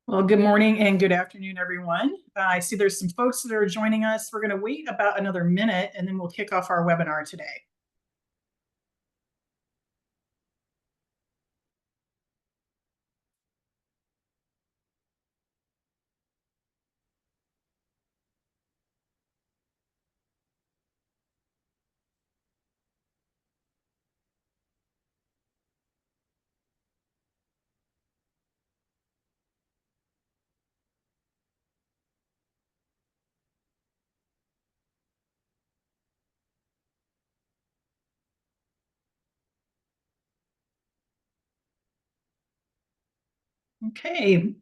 Well, good morning and good afternoon, everyone. I see there's some folks that are joining us. We're going to wait about another minute and then we'll kick off our webinar today. Okay.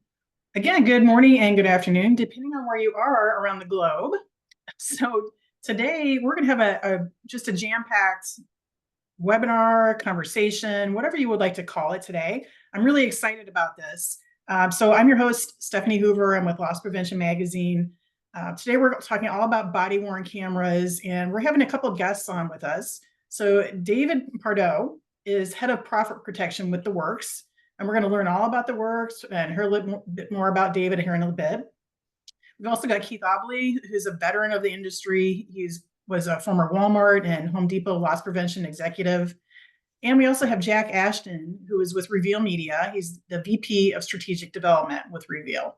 Again, good morning and good afternoon, depending on where you are around the globe. So today we're going to have just a jam-packed webinar, conversation, whatever you would like to call it today. I'm really excited about this. So I'm your host, Stefanie Hoover. I'm with Loss Prevention Magazine. Today we're talking all about body-worn cameras, and we're having a couple of guests on with us. So David Pardoe is head of profit protection with The Works, and we're going to learn all about The Works and hear a little bit more about David here in a bit. We've also got Keith Aubele, who's a veteran of the industry. Was a former Walmart and Home Depot loss prevention executive. And we also have Jack Ashton, who is with Reveal Media. He's the VP of Strategic Development with Reveal.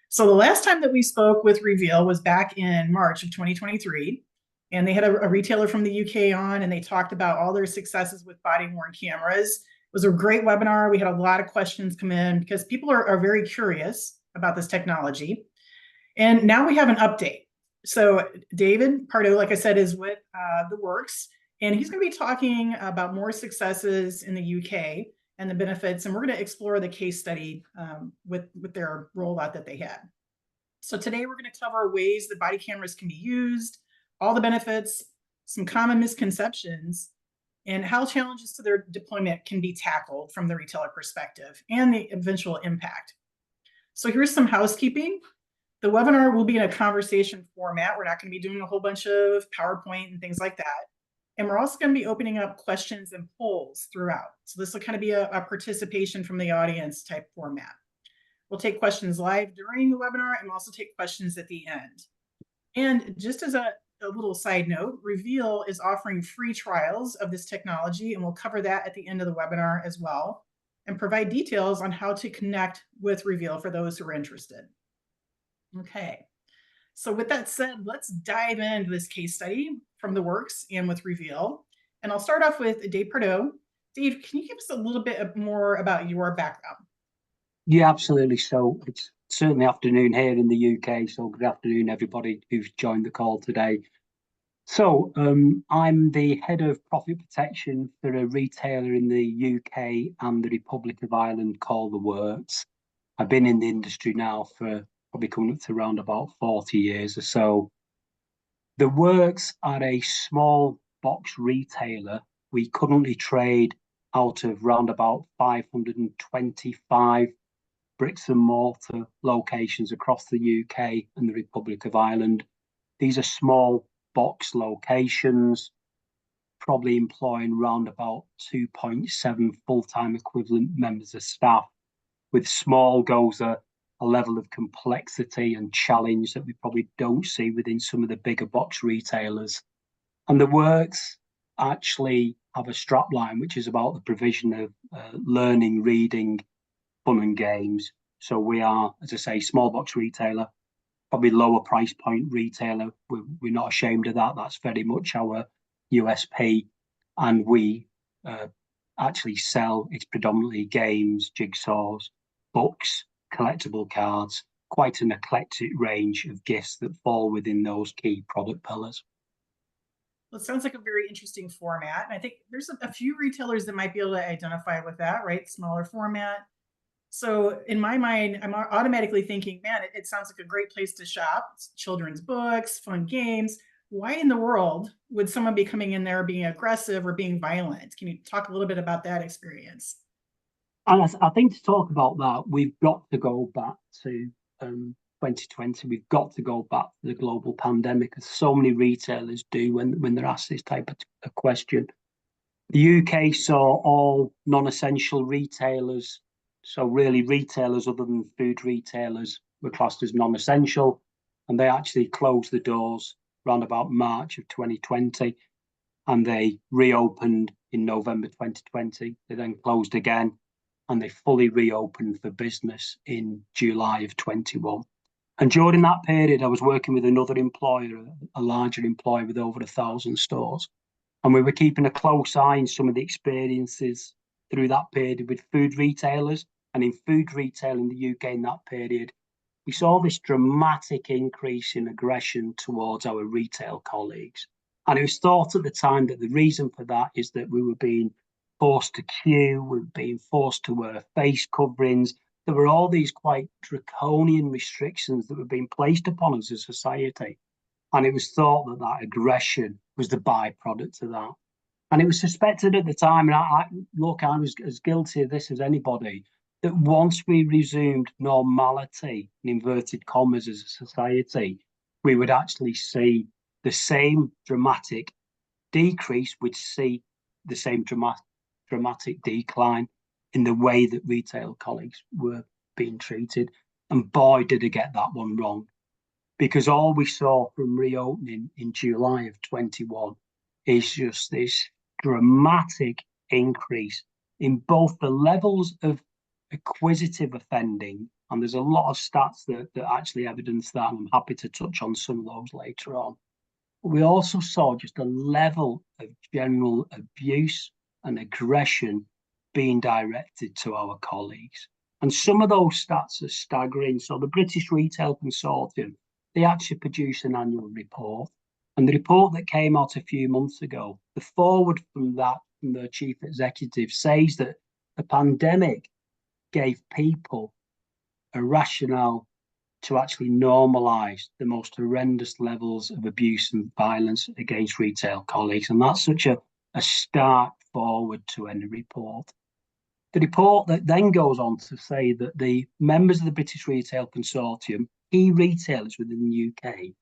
So the last time that we spoke with Reveal was back in March of 2023. And they had a retailer from the UK on, and they talked about all their successes with body-worn cameras. It was a great webinar. We had a lot of questions come in because people are very curious about this technology. And now we have an update. So David Pardoe, like I said, is with The Works, and he's going to be talking about more successes in the UK and the benefits, and we're going to explore the case study with their rollout that they had. So today we're going to cover ways that body cameras can be used, all the benefits, some common misconceptions, and how challenges to their deployment can be tackled from the retailer perspective and the eventual impact. So here's some housekeeping. The webinar will be in a conversation format. We're not going to be doing a whole bunch of PowerPoint and things like that. And we're also going to be opening up questions and polls throughout. So this will kind of be a participation from the audience type format. We'll take questions live during the webinar and we'll also take questions at the end. And just as a little side note, Reveal is offering free trials of this technology, and we'll cover that at the end of the webinar as well, and provide details on how to connect with Reveal for those who are interested. Okay, so with that said, let's dive into this case study from The Works and with Reveal. And I'll start off with Dave Pardoe. Dave, can you give us a little bit more about your background? Yeah, absolutely. So it's certainly afternoon here in the UK. So good afternoon, everybody who's joined the call today. So I'm the head of profit protection for a retailer in the UK and the Republic of Ireland called The Works. I've been in the industry now for probably coming up to around about 40 years or so. The Works are a small box retailer. We currently trade out of round about 525 bricks and mortar locations across the UK and the Republic of Ireland. These are small box locations, probably employing round about 2.7 full-time equivalent members of staff. With small goes a level of complexity and challenge that we probably don't see within some of the bigger box retailers. And The Works actually have a strapline, which is about the provision of learning, reading, fun and games. So we are, as I say, small box retailer, probably lower price point retailer. We're not ashamed of that. That's very much our USP. And we actually sell, it's predominantly games, jigsaws, books, collectible cards, quite an eclectic range of gifts that fall within those key product pillars. Well, it sounds like a very interesting format. And I think there's a few retailers that might be able to identify with that, right? Smaller format. So in my mind, I'm automatically thinking, man, it sounds like a great place to shop. It's children's books, fun games. Why in the world would someone be coming in there being aggressive or being violent? Can you talk a little bit about that experience? And I think to talk about that, we've got to go back to 2020. We've got to go back to the global pandemic, as so many retailers do when they're asked this type of question. The UK saw all non-essential retailers So really retailers other than food retailers were classed as non-essential, and they actually closed the doors around about March of 2020, and they reopened in November 2020. They then closed again, and they fully reopened for business in July of 21. And during that period, I was working with another employer, a larger employer with over 1,000 stores. And we were keeping a close eye on some of the experiences through that period with food retailers. And in food retail in the UK in that period, we saw this dramatic increase in aggression towards our retail colleagues. And it was thought at the time that the reason for that is that we were being forced to queue, we were being forced to wear face coverings. There were all these quite draconian restrictions that were being placed upon us as a society. And it was thought that that aggression was the byproduct of that. And it was suspected at the time, and I was as guilty of this as anybody, that once we resumed normality, in inverted commas, as a society, we would actually see the same dramatic decrease, we'd see the same dramatic decline in the way that retail colleagues were being treated. And boy, did I get that one wrong. Because all we saw from reopening in July of 21 is just this dramatic increase in both the levels of acquisitive offending, and there's a lot of stats that actually evidence that, and I'm happy to touch on some of those later on. But we also saw just a level of general abuse and aggression being directed to our colleagues. And some of those stats are staggering. So the British Retail Consortium, they actually produced an annual report. And the report that came out a few months ago, the forward from that, from their chief executive, says that the pandemic gave people a rationale to actually normalise the most horrendous levels of abuse and violence against retail colleagues. And that's such a stark forward to any report. The report that then goes on to say that the members of the British Retail Consortium, key retailers within the UK,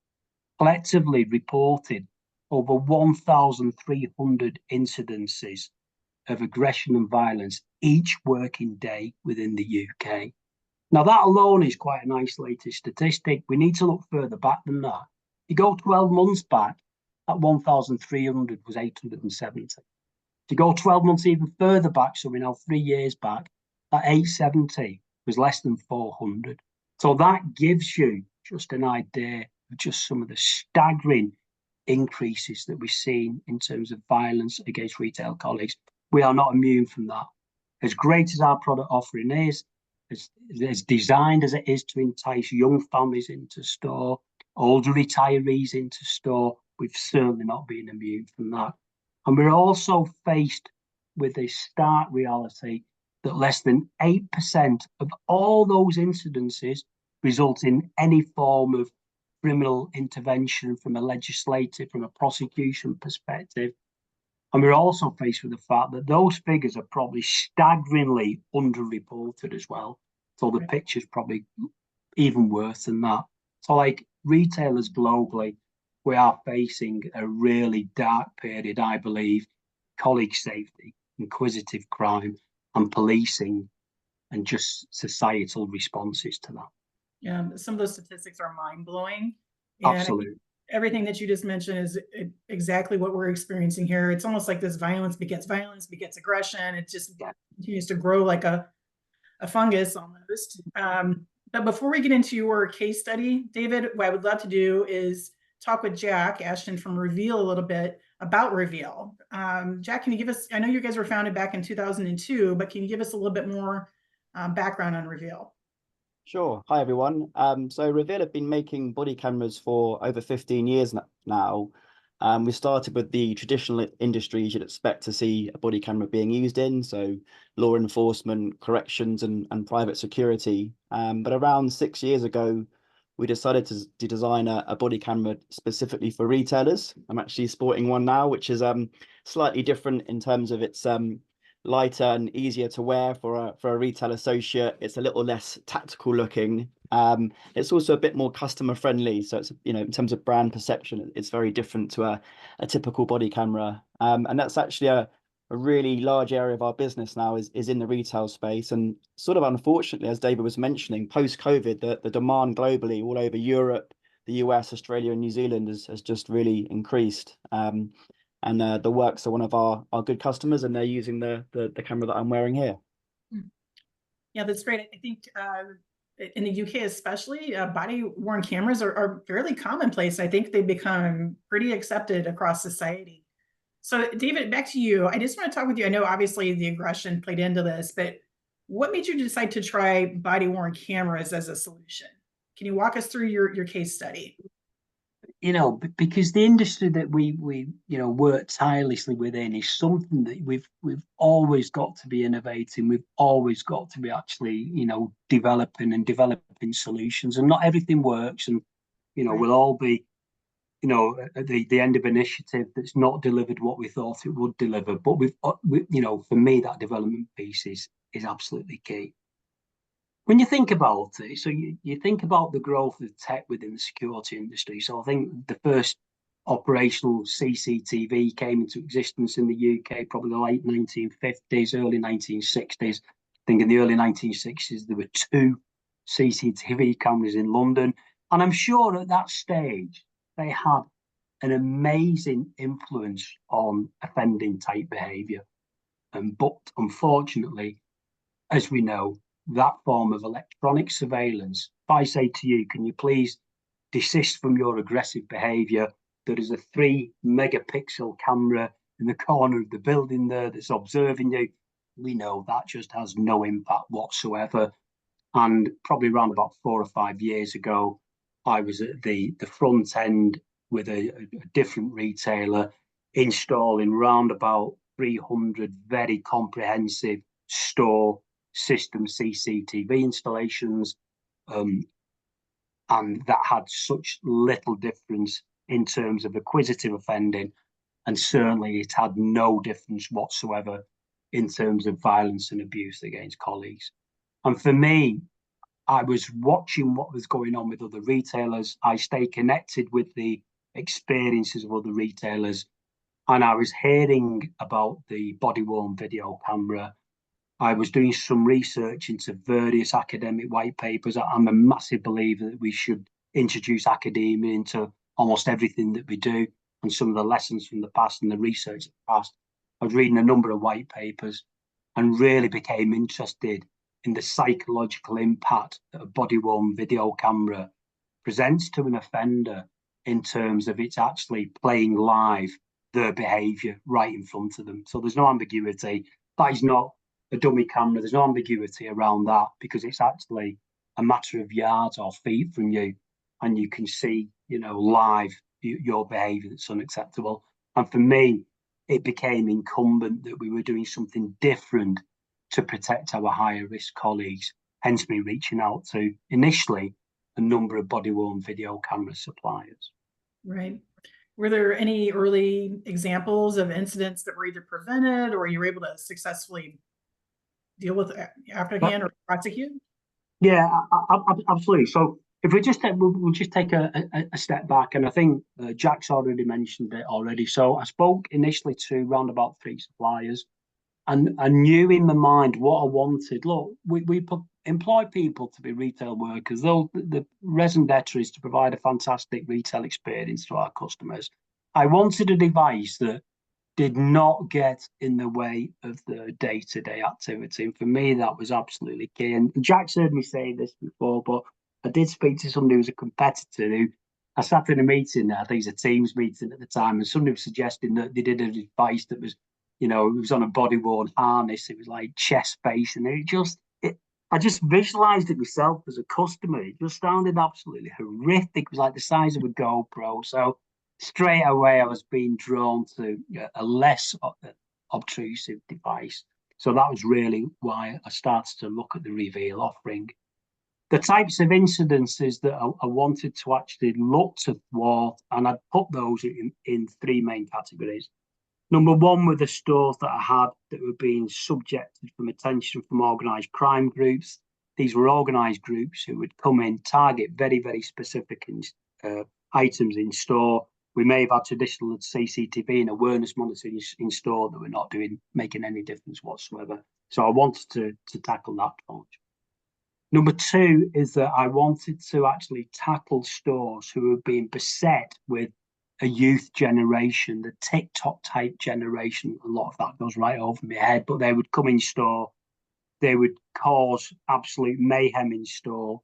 collectively reported over 1,300 incidences of aggression and violence each working day within the UK. Now, that alone is quite an isolated statistic. We need to look further back than that. You go 12 months back, that 1,300 was 870. To go 12 months even further back, so we're now 3 years back, that 870 was less than 400. So that gives you just an idea of just some of the staggering increases that we've seen in terms of violence against retail colleagues. We are not immune from that. As great as our product offering is, as designed as it is to entice young families into store, older retirees into store, we've certainly not been immune from that. And we're also faced with a stark reality that less than 8% of all those incidences result in any form of criminal intervention from a legislative, from a prosecution perspective. And we're also faced with the fact that those figures are probably staggeringly underreported as well. So the picture's probably even worse than that. So like retailers globally, we are facing a really dark period, I believe, colleague safety, inquisitive crime, and policing, and just societal responses to that. Yeah, some of those statistics are mind-blowing. Absolutely. Everything that you just mentioned is exactly what we're experiencing here. It's almost like this violence, begets aggression. It just continues to grow like a fungus almost. But before we get into your case study, David, what I would love to do is talk with Jack Ashton from Reveal a little bit about Reveal. Jack, can you give us, I know you guys were founded back in 2002, but can you give us a little bit more background on Reveal? Sure. Hi, everyone. So Reveal have been making body cameras for over 15 years now. We started with the traditional industries you'd expect to see a body camera being used in, so law enforcement, corrections, and private security. But around 6 years ago, we decided to design a body camera specifically for retailers. I'm actually sporting one now, which is slightly different in terms of its lighter and easier to wear for a retail associate. It's a little less tactical looking. It's also a bit more customer friendly. So it's, in terms of brand perception, it's very different to a typical body camera. And that's actually a really large area of our business now is in the retail space. And sort of unfortunately, as David was mentioning, post-COVID, the demand globally all over Europe, the US, Australia, and New Zealand has just really increased. And the Works are one of our good customers, and they're using the camera that I'm wearing here. Yeah, that's great. I think in the UK especially, body-worn cameras are fairly commonplace. I think they've become pretty accepted across society. So David, back to you. I just want to talk with you. I know obviously the aggression played into this, but what made you decide to try body-worn cameras as a solution? Can you walk us through your case study? You know, because the industry that we work tirelessly within is something that we've always got to be innovating. We've always got to be actually, developing solutions, and not everything works. And Right. we'll all be, at the end of an initiative that's not delivered what we thought it would deliver. But for me, that development piece is absolutely key. When you think about it, so you think about the growth of tech within the security industry. So I think the first operational CCTV came into existence in the UK probably the late 1950s, early 1960s. I think in the early 1960s, there were 2 CCTV cameras in London. And I'm sure at that stage, they had an amazing influence on offending type behaviour. But unfortunately, as we know, that form of electronic surveillance, if I say to you, can you please desist from your aggressive behaviour? There is a 3 megapixel camera in the corner of the building there that's observing you. We know that just has no impact whatsoever. And probably around about 4 or 5 years ago, I was at the front end with a different retailer installing round about 300 very comprehensive store system CCTV installations, and that had such little difference in terms of acquisitive offending, and certainly it had no difference whatsoever in terms of violence and abuse against colleagues. And for me, I was watching what was going on with other retailers. I stay connected with the experiences of other retailers, and I was hearing about the body-worn video camera. I was doing some research into various academic white papers. I'm a massive believer that we should introduce academia into almost everything that we do, and some of the lessons from the past and the research of the past. I was reading a number of white papers and really became interested in the psychological impact that a body-worn video camera presents to an offender in terms of it's actually playing live their behaviour right in front of them. So there's no ambiguity. That is not a dummy camera. There's no ambiguity around that, because it's actually a matter of yards or feet from you, and you can see, live your behaviour that's unacceptable. And for me, it became incumbent that we were doing something different to protect our higher risk colleagues, hence me reaching out to initially a number of body-worn video camera suppliers. Right. Were there any early examples of incidents that were either prevented or you were able to successfully deal with afterhand or prosecute? Yeah, absolutely. So if we just we'll just take a step back, and I think Jack's already mentioned it already. So I spoke initially to around about 3 suppliers, and I knew in my mind what I wanted. Look, we employ people to be retail workers. Though the raison d'etre is to provide a fantastic retail experience to our customers, I wanted a device that did not get in the way of the day-to-day activity. And for me, that was absolutely key. And Jack's heard me say this before, but I did speak to somebody who was a competitor who I sat in a meeting, I think it was a Teams meeting at the time, and somebody was suggesting that they did a device that was, it was on a body-worn harness. It was like chest-based, and I just visualized it myself as a customer. It just sounded absolutely horrific. It was like the size of a GoPro. So straight away, I was being drawn to a less obtrusive device. So that was really why I started to look at the Reveal offering. The types of incidences that I wanted to actually look to thwart, and I'd put those in 3 main categories. Number 1 were the stores that I had that were being subjected from attention from organised crime groups. These were organised groups who would come in, target very, very specific items in store, We may have had traditional CCTV and awareness monitoring in store that we're not making any difference whatsoever. So I wanted to tackle that challenge. Number two is that I wanted to actually tackle stores who are being beset with a youth generation, the TikTok type generation. A lot of that goes right over my head, but they would come in store, they would cause absolute mayhem in store,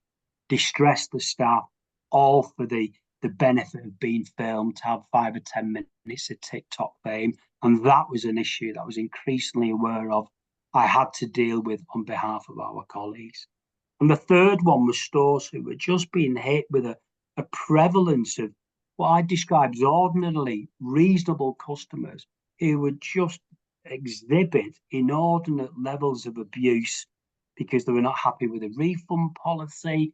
distress the staff, all for the benefit of being filmed, to have 5 or 10 minutes of TikTok fame. And that was an issue that I was increasingly aware of I had to deal with on behalf of our colleagues. And the third one was stores who were just being hit with a prevalence of what I describe as ordinarily reasonable customers who would just exhibit inordinate levels of abuse because they were not happy with a refund policy,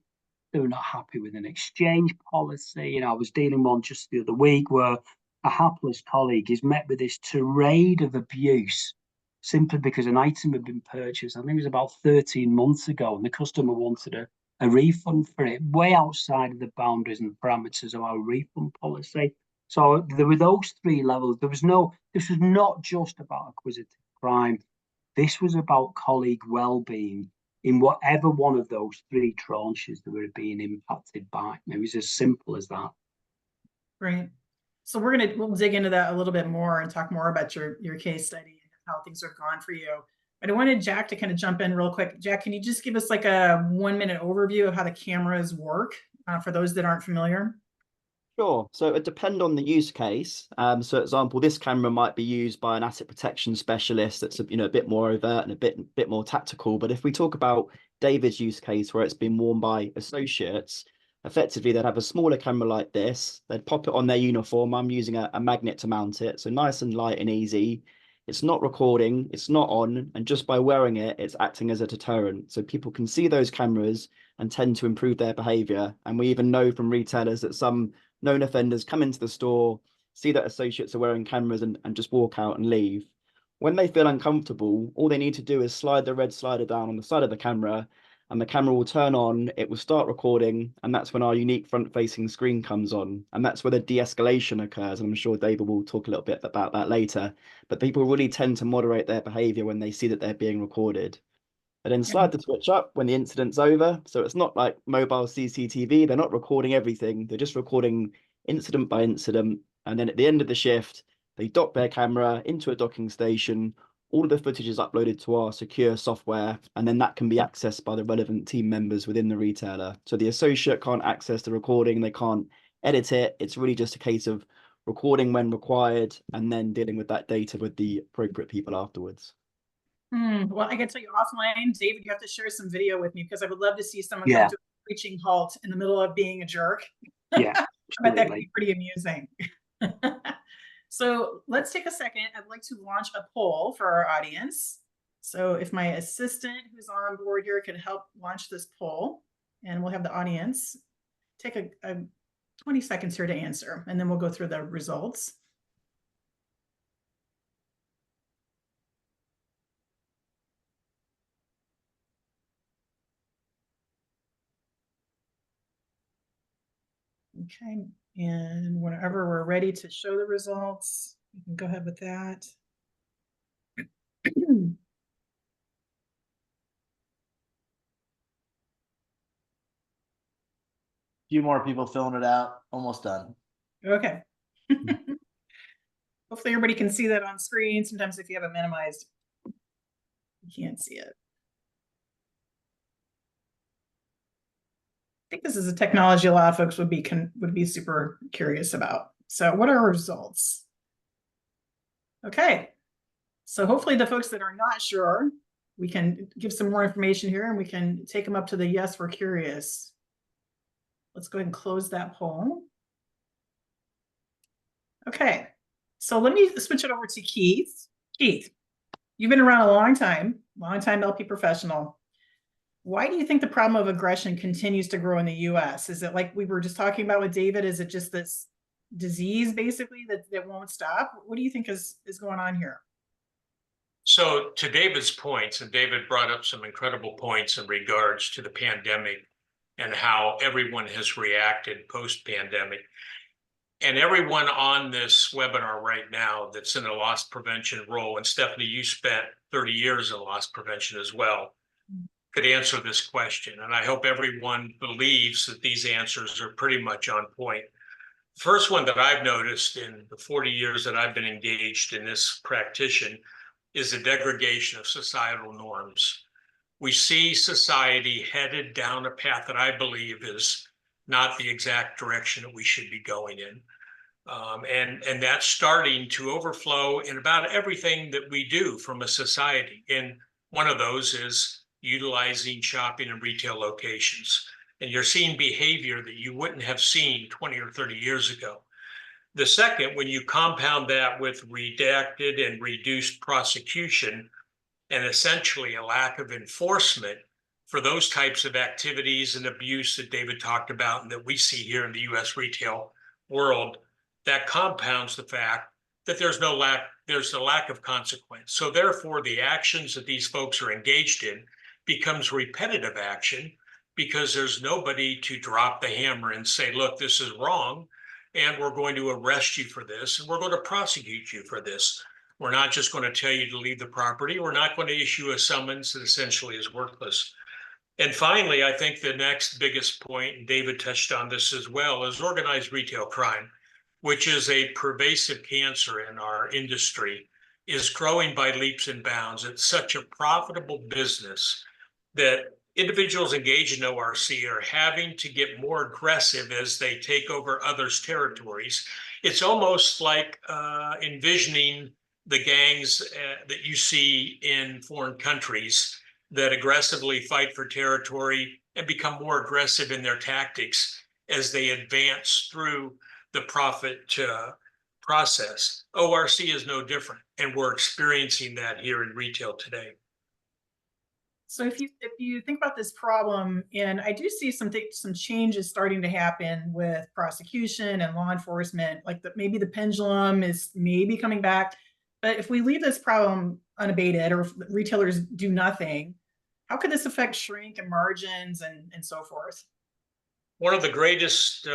they were not happy with an exchange policy. You know, I was dealing with one just the other week where a hapless colleague is met with this tirade of abuse simply because an item had been purchased, I think it was about 13 months ago, and the customer wanted a refund for it, way outside of the boundaries and parameters of our refund policy. So there were those three levels. This was not just about acquisitive crime. This was about colleague well-being in whatever one of those three tranches that were being impacted by. It was as simple as that. Great. So we'll dig into that a little bit more and talk more about your case study and how things have gone for you. But I wanted Jack to kind of jump in real quick. Jack, can you just give us like a 1-minute overview of how the cameras work for those that aren't familiar? Sure. So it depends on the use case. So, for example, this camera might be used by an asset protection specialist that's a bit more overt and a bit more tactical. But if we talk about David's use case, where it's been worn by associates, effectively they'd have a smaller camera like this. They'd pop it on their uniform. I'm using a magnet to mount it, so nice and light and easy. It's not recording, it's not on, and just by wearing it, it's acting as a deterrent. So people can see those cameras and tend to improve their behavior. And we even know from retailers that some known offenders come into the store, see that associates are wearing cameras and just walk out and leave. When they feel uncomfortable, all they need to do is slide the red slider down on the side of the camera and the camera will turn on, it will start recording, and that's when our unique front-facing screen comes on. And that's where the de-escalation occurs. And I'm sure David will talk a little bit about that later. But people really tend to moderate their behavior when they see that they're being recorded. And then slide the switch up when the incident's over. So it's not like mobile CCTV. They're not recording everything. They're just recording incident by incident. And then at the end of the shift, they dock their camera into a docking station. All of the footage is uploaded to our secure software, and then that can be accessed by the relevant team members within the retailer. So the associate can't access the recording. They can't edit it. It's really just a case of recording when required and then dealing with that data with the appropriate people afterwards. Well, I can tell you offline, David, you have to share some video with me because I would love to see someone Yeah. come to a screeching halt in the middle of being a jerk. Yeah, I bet that could absolutely. be pretty amusing. So let's take a second. I'd like to launch a poll for our audience. So if my assistant who's on board here could help launch this poll, and we'll have the audience take a 20 seconds here to answer, and then we'll go through the results. Okay, and whenever we're ready to show the results, you can go ahead with that. Few more people filling it out. Almost done. Okay. Hopefully everybody can see that on screen. Sometimes if you have it minimized, you can't see it. I think this is a technology a lot of folks would be super curious about. So what are our results? Okay. So hopefully the folks that are not sure, we can give some more information here and we can take them up to the yes, we're curious. Let's go ahead and close that poll. Okay, so let me switch it over to Keith. Keith, you've been around a long time LP professional. Why do you think the problem of aggression continues to grow in the US? Is it like we were just talking about with David? Is it just this disease basically that won't stop? What do you think is going on here? So to David's points, and David brought up some incredible points in regards to the pandemic and how everyone has reacted post-pandemic. And everyone on this webinar right now that's in a loss prevention role, and Stefanie, you spent 30 years in loss prevention as well, could answer this question. And I hope everyone believes that these answers are pretty much on point. First one that I've noticed in the 40 years that I've been engaged in this practice is the degradation of societal norms. We see society headed down a path that I believe is not the exact direction that we should be going in. And that's starting to overflow in about everything that we do from a society. And one of those is utilizing shopping and retail locations. And you're seeing behavior that you wouldn't have seen 20 or 30 years ago. The second, when you compound that with redacted and reduced prosecution and essentially a lack of enforcement for those types of activities and abuse that David talked about and that we see here in the US retail world, that compounds the fact that there's a lack of consequence. So therefore, the actions that these folks are engaged in becomes repetitive action because there's nobody to drop the hammer and say, look, this is wrong, and we're going to arrest you for this, and we're going to prosecute you for this. We're not just going to tell you to leave the property. We're not going to issue a summons that essentially is worthless. And finally, I think the next biggest point, and David touched on this as well, is organized retail crime, which is a pervasive cancer in our industry, is growing by leaps and bounds. It's such a profitable business that individuals engaged in ORC are having to get more aggressive as they take over others' territories. It's almost like envisioning the gangs that you see in foreign countries that aggressively fight for territory and become more aggressive in their tactics as they advance through the profit process. ORC is no different, and we're experiencing that here in retail today. So if you think about this problem, and I do see some changes starting to happen with prosecution and law enforcement, like maybe the pendulum is maybe coming back. But if we leave this problem unabated, or if retailers do nothing, how could this affect shrink and margins and so forth? One of the greatest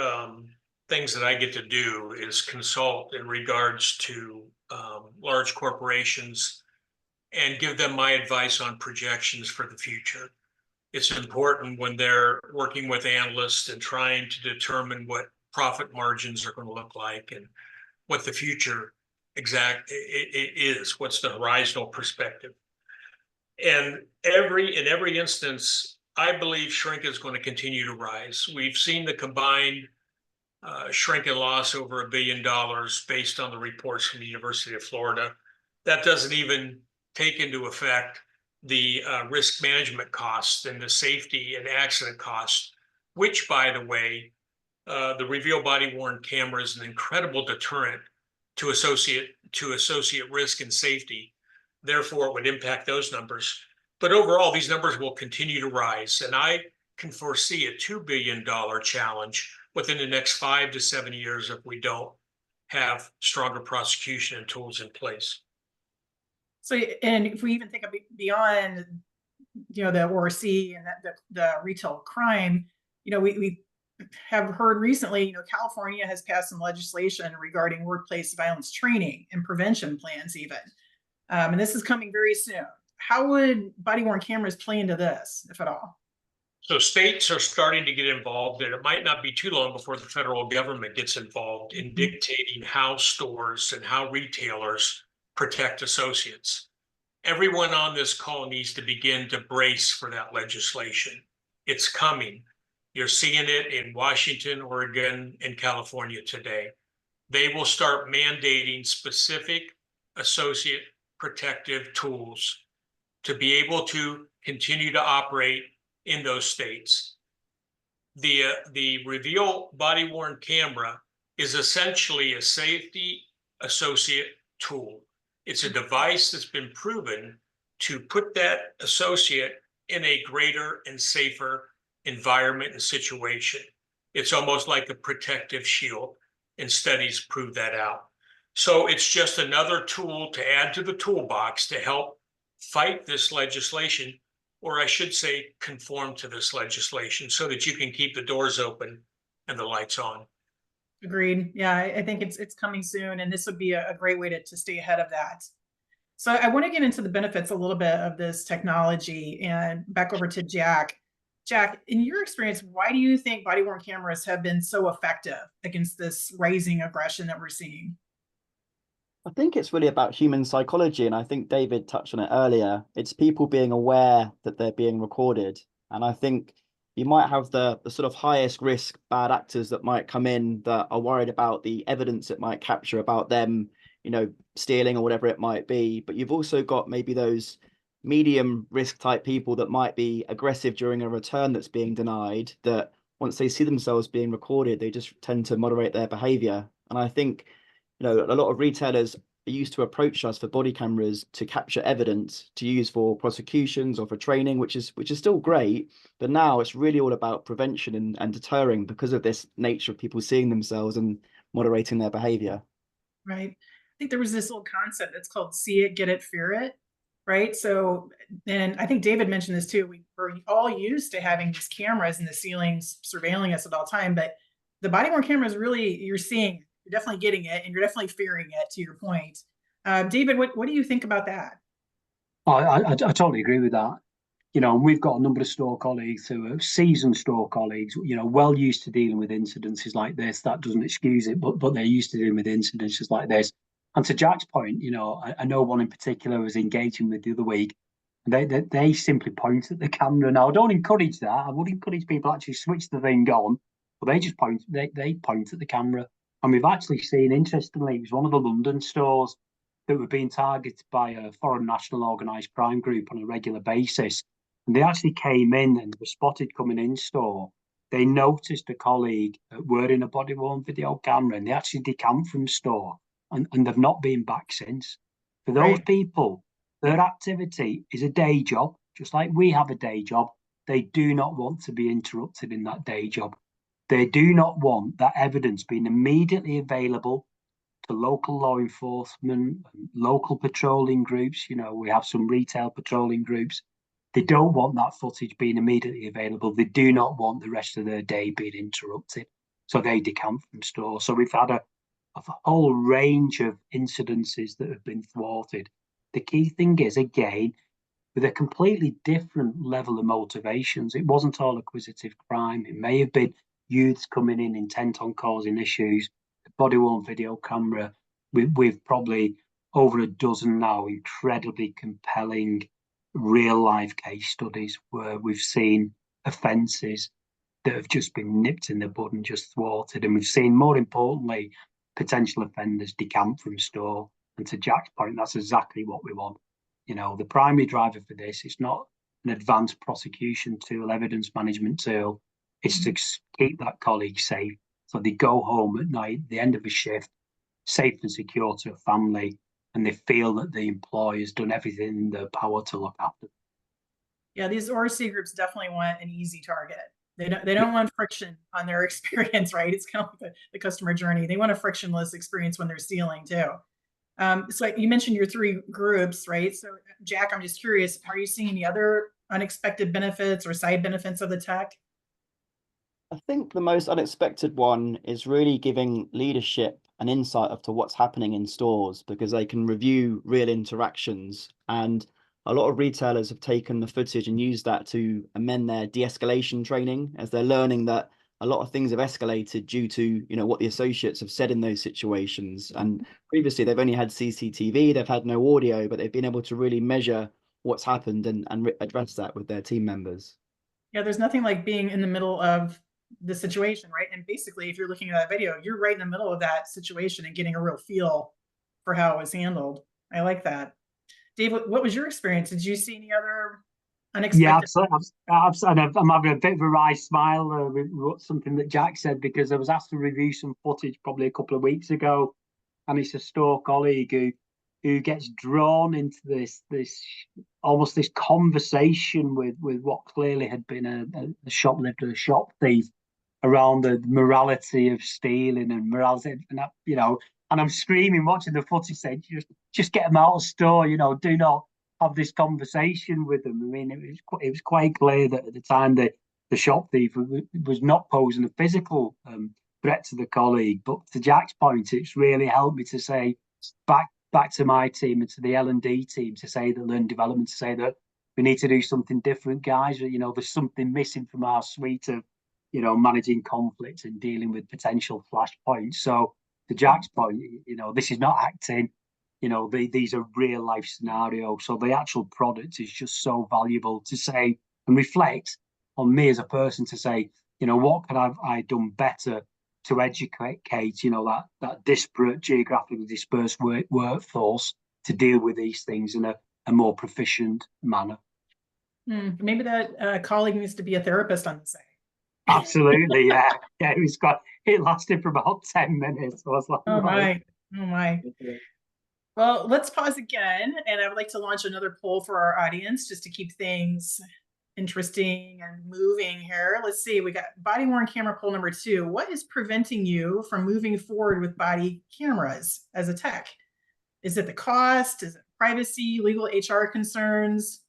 things that I get to do is consult in regards to large corporations and give them my advice on projections for the future. It's important when they're working with analysts and trying to determine what profit margins are going to look like and what the future is, what's the horizontal perspective. And in every instance, I believe shrink is going to continue to rise. We've seen the combined shrink and loss over $1 billion based on the reports from the University of Florida. That doesn't even take into effect the risk management costs and the safety and accident costs, which, by the way, the reveal body-worn camera is an incredible deterrent to associate risk and safety. Therefore, it would impact those numbers. But overall, these numbers will continue to rise, and I can foresee a $2 billion challenge within the next 5 to 7 years if we don't have stronger prosecution and tools in place. So, and if we even think of beyond, the ORC and the retail crime, we have heard recently, California has passed some legislation regarding workplace violence training and prevention plans even. And this is coming very soon. How would body-worn cameras play into this, if at all? So states are starting to get involved, and it might not be too long before the federal government gets involved in dictating how stores and how retailers protect associates. Everyone on this call needs to begin to brace for that legislation. It's coming. You're seeing it in Washington, Oregon, and California today. They will start mandating specific associate protective tools to be able to continue to operate in those states. The reveal body-worn camera is essentially a safety associate tool. It's a device that's been proven to put that associate in a greater and safer environment and situation. It's almost like a protective shield, and studies prove that out. So it's just another tool to add to the toolbox to help fight this legislation, or I should say conform to this legislation, so that you can keep the doors open and the lights on. Agreed. Yeah, I think it's coming soon, and this would be a great way to stay ahead of that. So I want to get into the benefits a little bit of this technology, and back over to Jack. Jack, in your experience, why do you think body-worn cameras have been so effective against this rising aggression that we're seeing? I think it's really about human psychology, and I think David touched on it earlier. It's people being aware that they're being recorded. And I think you might have the sort of highest risk bad actors that might come in that are worried about the evidence it might capture about them, stealing or whatever it might be. But you've also got maybe those medium risk type people that might be aggressive during a return that's being denied, that once they see themselves being recorded, they just tend to moderate their behavior. And I think a lot of retailers used to approach us for body cameras to capture evidence to use for prosecutions or for training, which is still great. But now it's really all about prevention and deterring because of this nature of people seeing themselves and moderating their behavior. Right. I think there was this old concept that's called see it, get it, fear it. Right. So, and I think David mentioned this too. We're all used to having these cameras in the ceilings surveilling us at all time, but the body worn camera is really, you're seeing, you're definitely getting it, and you're definitely fearing it, to your point. David, what do you think about that? I totally agree with that. We've got a number of store colleagues who are seasoned store colleagues, well used to dealing with incidences like this. That doesn't excuse it, but they're used to dealing with incidences like this. And to Jack's point, I know one in particular was engaging with the other week. They simply point at the camera. Now, I don't encourage that. I would encourage people to actually switch the thing on, but they just point. They point at the camera, and we've actually seen, interestingly, it was one of the London stores that were being targeted by a foreign national organised crime group on a regular basis. And they actually came in and were spotted coming in store. They noticed a colleague wearing a body-worn video camera, and they actually decamped from store, and they've not been back since. For those people, their activity is a day job, just like we have a day job. They do not want to be interrupted in that day job. They do not want that evidence being immediately available to local law enforcement, local patrolling groups. We have some retail patrolling groups. They don't want that footage being immediately available. They do not want the rest of their day being interrupted. So they decamp from store. So we've had a whole range of incidences that have been thwarted. The key thing is, again, with a completely different level of motivations. It wasn't all acquisitive crime. It may have been youths coming in intent on causing issues. The body-worn video camera, we've probably over a dozen now incredibly compelling real-life case studies where we've seen offences that have just been nipped in the bud and just thwarted. And we've seen, more importantly, potential offenders decamp from store. And to Jack's point, that's exactly what we want. The primary driver for this is not an advanced prosecution tool, evidence management tool. It's to keep that colleague safe, so they go home at night, at the end of a shift, safe and secure to a family, and they feel that the employer's done everything in their power to look after them. Yeah, these ORC groups definitely want an easy target. They don't want friction on their experience, right? It's kind of like the customer journey. They want a frictionless experience when they're stealing too. So you mentioned your three groups, right? So Jack, I'm just curious, are you seeing any other unexpected benefits or side benefits of the tech? I think the most unexpected one is really giving leadership an insight of to what's happening in stores, because they can review real interactions. And a lot of retailers have taken the footage and used that to amend their de-escalation training, as they're learning that a lot of things have escalated due to what the associates have said in those situations. And previously they've only had CCTV, they've had no audio, but they've been able to really measure what's happened and address that with their team members. Yeah, there's nothing like being in the middle of the situation, right? And basically, if you're looking at that video, you're right in the middle of that situation and getting a real feel for how it was handled. I like that. Dave, what was your experience? Did you see any other unexpected? Yeah, absolutely. I'm having a bit of a wry smile with something that Jack said, because I was asked to review some footage probably a couple of weeks ago, and it's a store colleague who gets drawn into this almost this conversation with what clearly had been a shoplifter, a shop thief, around the morality of stealing and morality, and and I'm screaming watching the footage saying, just get them out of store, do not have this conversation with them. I mean, it was quite clear that at the time the shop thief was not posing a physical threat to the colleague. But to Jack's point, it's really helped me to say back to my team and to the L&D team to say that learn development, to say that we need to do something different, guys. You know, there's something missing from our suite of, you know, managing conflict and dealing with potential flashpoints. So to Jack's point, you know, this is not acting. You know, these are real life scenarios. So the actual product is just so valuable to say and reflect on me as a person to say, you know, what could I done better to educate, you know, that disparate, geographically dispersed workforce to deal with these things in a more proficient manner. Maybe that colleague needs to be a therapist on the side. Absolutely, yeah. Yeah, it lasted for about 10 minutes. I was like, oh my. Okay. Well, let's pause again, and I would like to launch another poll for our audience just to keep things interesting and moving here. Let's see, we got body worn camera poll number 2. What is preventing you from moving forward with body cameras as a tech? Is it the cost? Is it privacy, legal HR concerns?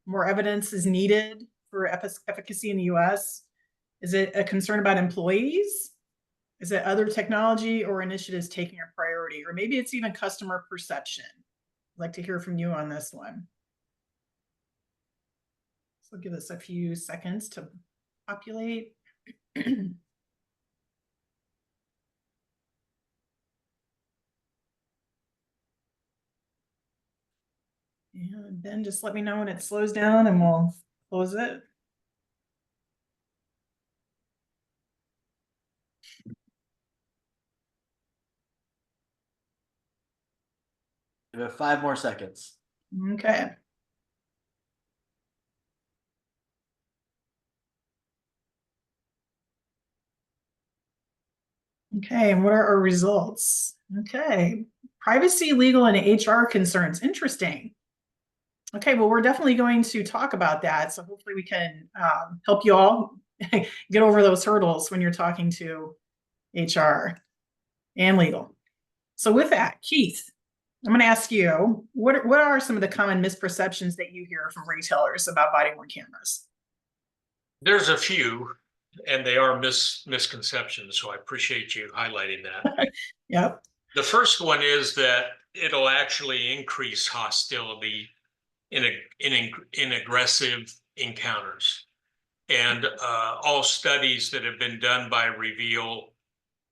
More evidence is needed for efficacy in the US? Is it a concern about employees? Is it other technology or initiatives taking a priority? Or maybe it's even customer perception. I'd like to hear from you on this one. So give us a few seconds to populate. And then just let me know when it slows down and we'll close it. We have 5 more seconds. Okay. Okay, and what are our results? Okay, privacy, legal, and HR concerns. Interesting. Okay, well, we're definitely going to talk about that. So hopefully we can help you all get over those hurdles when you're talking to HR and legal. So with that, Keith, I'm going to ask you, what are some of the common misperceptions that you hear from retailers about body-worn cameras? There's a few, and they are misconceptions, so I appreciate you highlighting that. Yep. The first one is that it'll actually increase hostility in aggressive encounters. And all studies that have been done by Reveal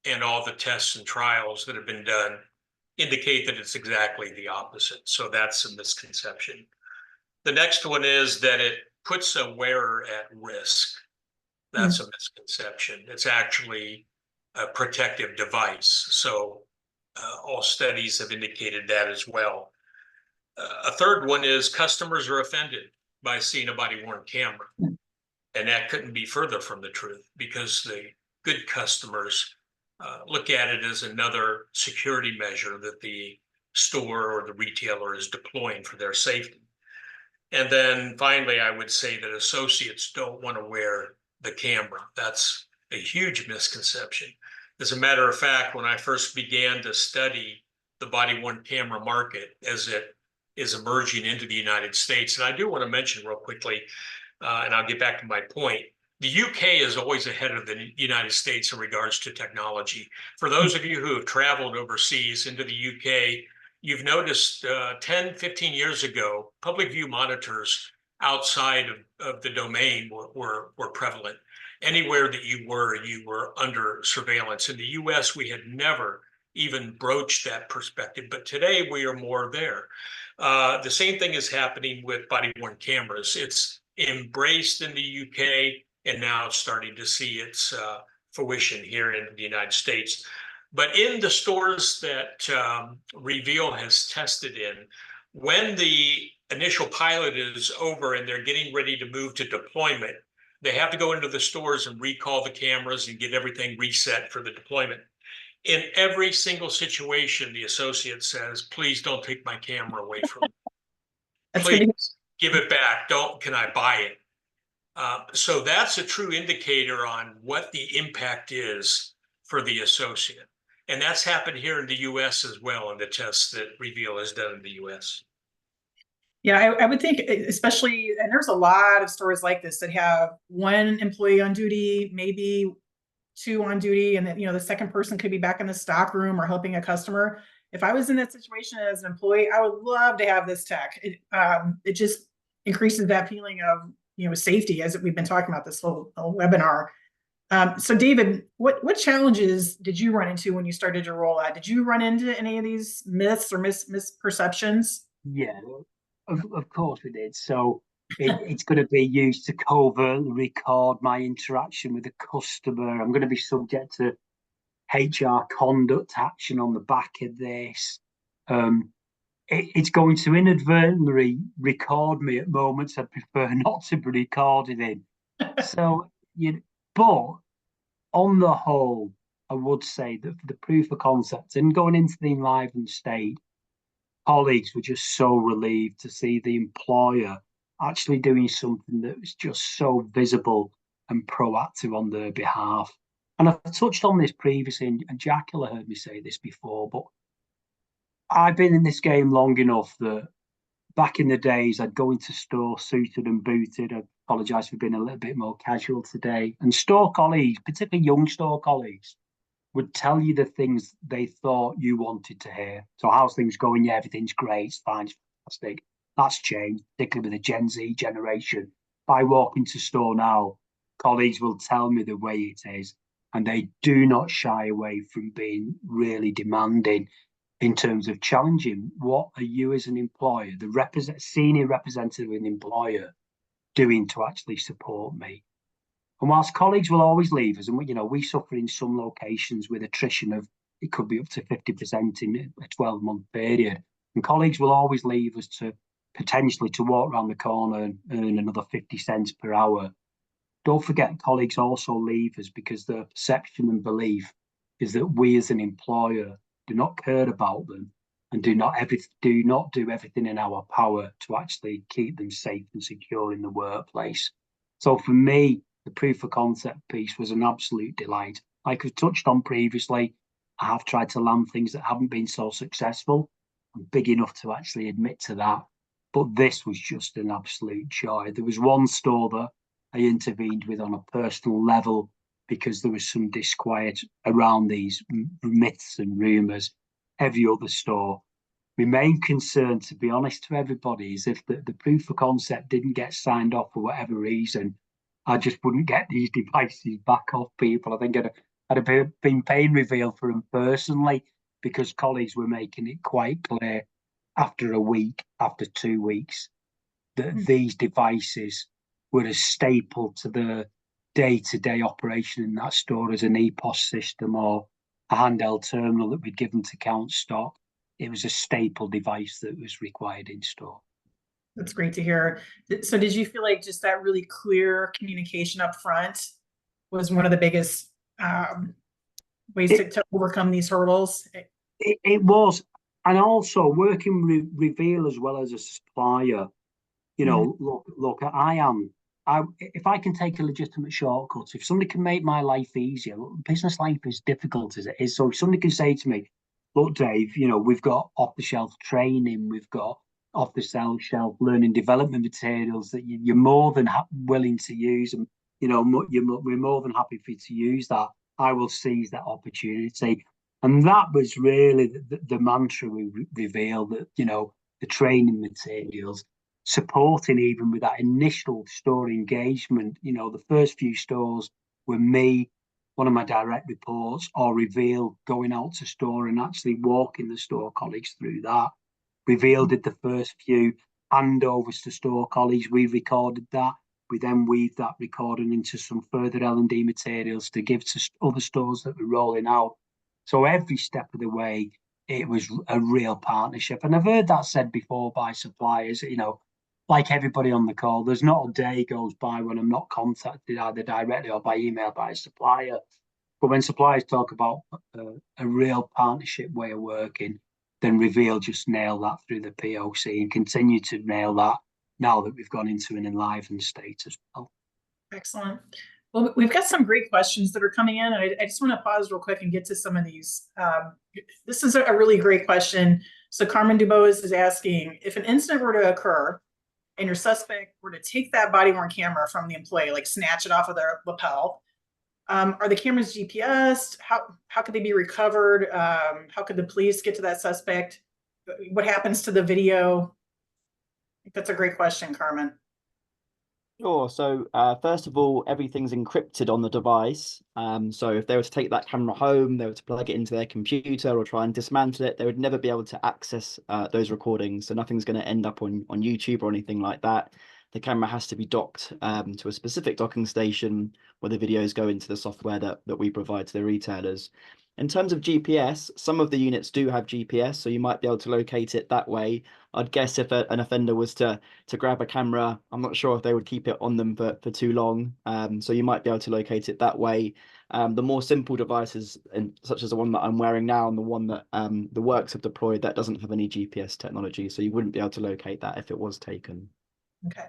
and all the tests and trials that have been done indicate that it's exactly the opposite. So that's a misconception. The next one is that it puts a wearer at risk. That's a misconception. It's actually a protective device. So all studies have indicated that as well. A third one is customers are offended by seeing a body-worn camera. And that couldn't be further from the truth, because the good customers look at it as another security measure that the store or the retailer is deploying for their safety. And then finally, I would say that associates don't want to wear the camera. That's a huge misconception. As a matter of fact, when I first began to study the body-worn camera market as it is emerging into the United States, and I do want to mention real quickly, and I'll get back to my point, the UK is always ahead of the United States in regards to technology. For those of you who have traveled overseas into the UK, you've noticed 10, 15 years ago, public view monitors outside of the domain were prevalent. Anywhere that you were under surveillance. In the US, we had never even broached that perspective, but today we are more there. The same thing is happening with body-worn cameras. It's embraced in the UK, and now it's starting to see its fruition here in the United States. But in the stores that Reveal has tested in, when the initial pilot is over and they're getting ready to move to deployment, they have to go into the stores and recall the cameras and get everything reset for the deployment. In every single situation, the associate says, please don't take my camera away from me. Please give it back. Can I buy it? So that's a true indicator on what the impact is for the associate. And that's happened here in the US as well in the tests that Reveal has done in the US. Yeah, I would think, especially, and there's a lot of stores like this that have one employee on duty, maybe two on duty, and then, the second person could be back in the stock room or helping a customer. If I was in that situation as an employee, I would love to have this tech. It just increases that feeling of, safety, as we've been talking about this whole webinar. So David, what challenges did you run into when you started your role out? Did you run into any of these myths or misperceptions? Yeah, of course we did. So it's going to be used to covertly record my interaction with a customer. I'm going to be subject to HR conduct action on the back of this. It's going to inadvertently record me at moments I prefer not to be recorded in. So, but on the whole, I would say that for the proof of concept and going into the enlivened state, colleagues were just so relieved to see the employer actually doing something that was just so visible and proactive on their behalf. And I've touched on this previously, and Jack will have heard me say this before, but I've been in this game long enough that back in the days, I'd go into store suited and booted. I apologise for being a little bit more casual today. And store colleagues, particularly young store colleagues, would tell you the things they thought you wanted to hear. So how's things going? Yeah, everything's great. It's fine. It's fantastic. That's changed, particularly with the Gen Z generation. If I walk into store now, colleagues will tell me the way it is, and they do not shy away from being really demanding in terms of challenging. What are you as an employer, the senior representative of an employer, doing to actually support me? And whilst colleagues will always leave us, and we suffer in some locations with attrition of, it could be up to 50% in a 12-month period, and colleagues will always leave us to potentially to walk around the corner and earn another 50 cents per hour. Don't forget, colleagues also leave us because their perception and belief is that we as an employer do not care about them and do not do everything in our power to actually keep them safe and secure in the workplace. So for me, the proof of concept piece was an absolute delight. Like we've touched on previously, I have tried to land things that haven't been so successful. I'm big enough to actually admit to that. But this was just an absolute joy. There was one store that I intervened with on a personal level because there was some disquiet around these myths and rumours. Every other store. My main concern, to be honest to everybody, is if the proof of concept didn't get signed off for whatever reason, I just wouldn't get these devices back off people. I think I'd have been pain revealed for them personally, because colleagues were making it quite clear after a week, after 2 weeks, that these devices were a staple to the day-to-day operation in that store as an EPOS system or a handheld terminal that we'd given to count stock. It was a staple device that was required in store. That's great to hear. So did you feel like just that really clear communication up front was one of the biggest ways to overcome these hurdles? It was. And also working with Reveal as well as a supplier, look, if I can take a legitimate shortcut, if somebody can make my life easier, look, business life is difficult as it is. So if somebody can say to me, look, Dave, we've got off-the-shelf training, we've got off-the-shelf learning development materials that you're more than willing to use, and we're more than happy for you to use that. I will seize that opportunity. And that was really the mantra we revealed, that, the training materials, supporting even with that initial store engagement. The first few stores were me, one of my direct reports, or Reveal going out to store and actually walking the store colleagues through that. Reveal did the first few handovers to store colleagues. We recorded that. We then weaved that recording into some further L&D materials to give to other stores that were rolling out. So every step of the way, it was a real partnership. And I've heard that said before by suppliers, like everybody on the call, there's not a day goes by when I'm not contacted either directly or by email by a supplier. But when suppliers talk about a real partnership way of working, then Reveal just nail that through the POC and continue to nail that now that we've gone into an enlivened state as well. Excellent. Well, we've got some great questions that are coming in, and I just want to pause real quick and get to some of these. This is a really great question. So Carmen Dubose is asking, if an incident were to occur and your suspect were to take that body-worn camera from the employee, like snatch it off of their lapel, Are the cameras GPS? How could they be recovered? How could the police get to that suspect? What happens to the video? I think that's a great question, Carmen. Sure. So first of all, everything's encrypted on the device. So if they were to take that camera home, they were to plug it into their computer or try and dismantle it, they would never be able to access those recordings. So nothing's going to end up on YouTube or anything like that. The camera has to be docked to a specific docking station where the videos go into the software that we provide to the retailers. In terms of GPS, some of the units do have GPS, so you might be able to locate it that way. I'd guess if an offender was to grab a camera, I'm not sure if they would keep it on them for too long. So you might be able to locate it that way. The more simple devices, such as the one that I'm wearing now and the one that the works have deployed, that doesn't have any GPS technology, so you wouldn't be able to locate that if it was taken. Okay.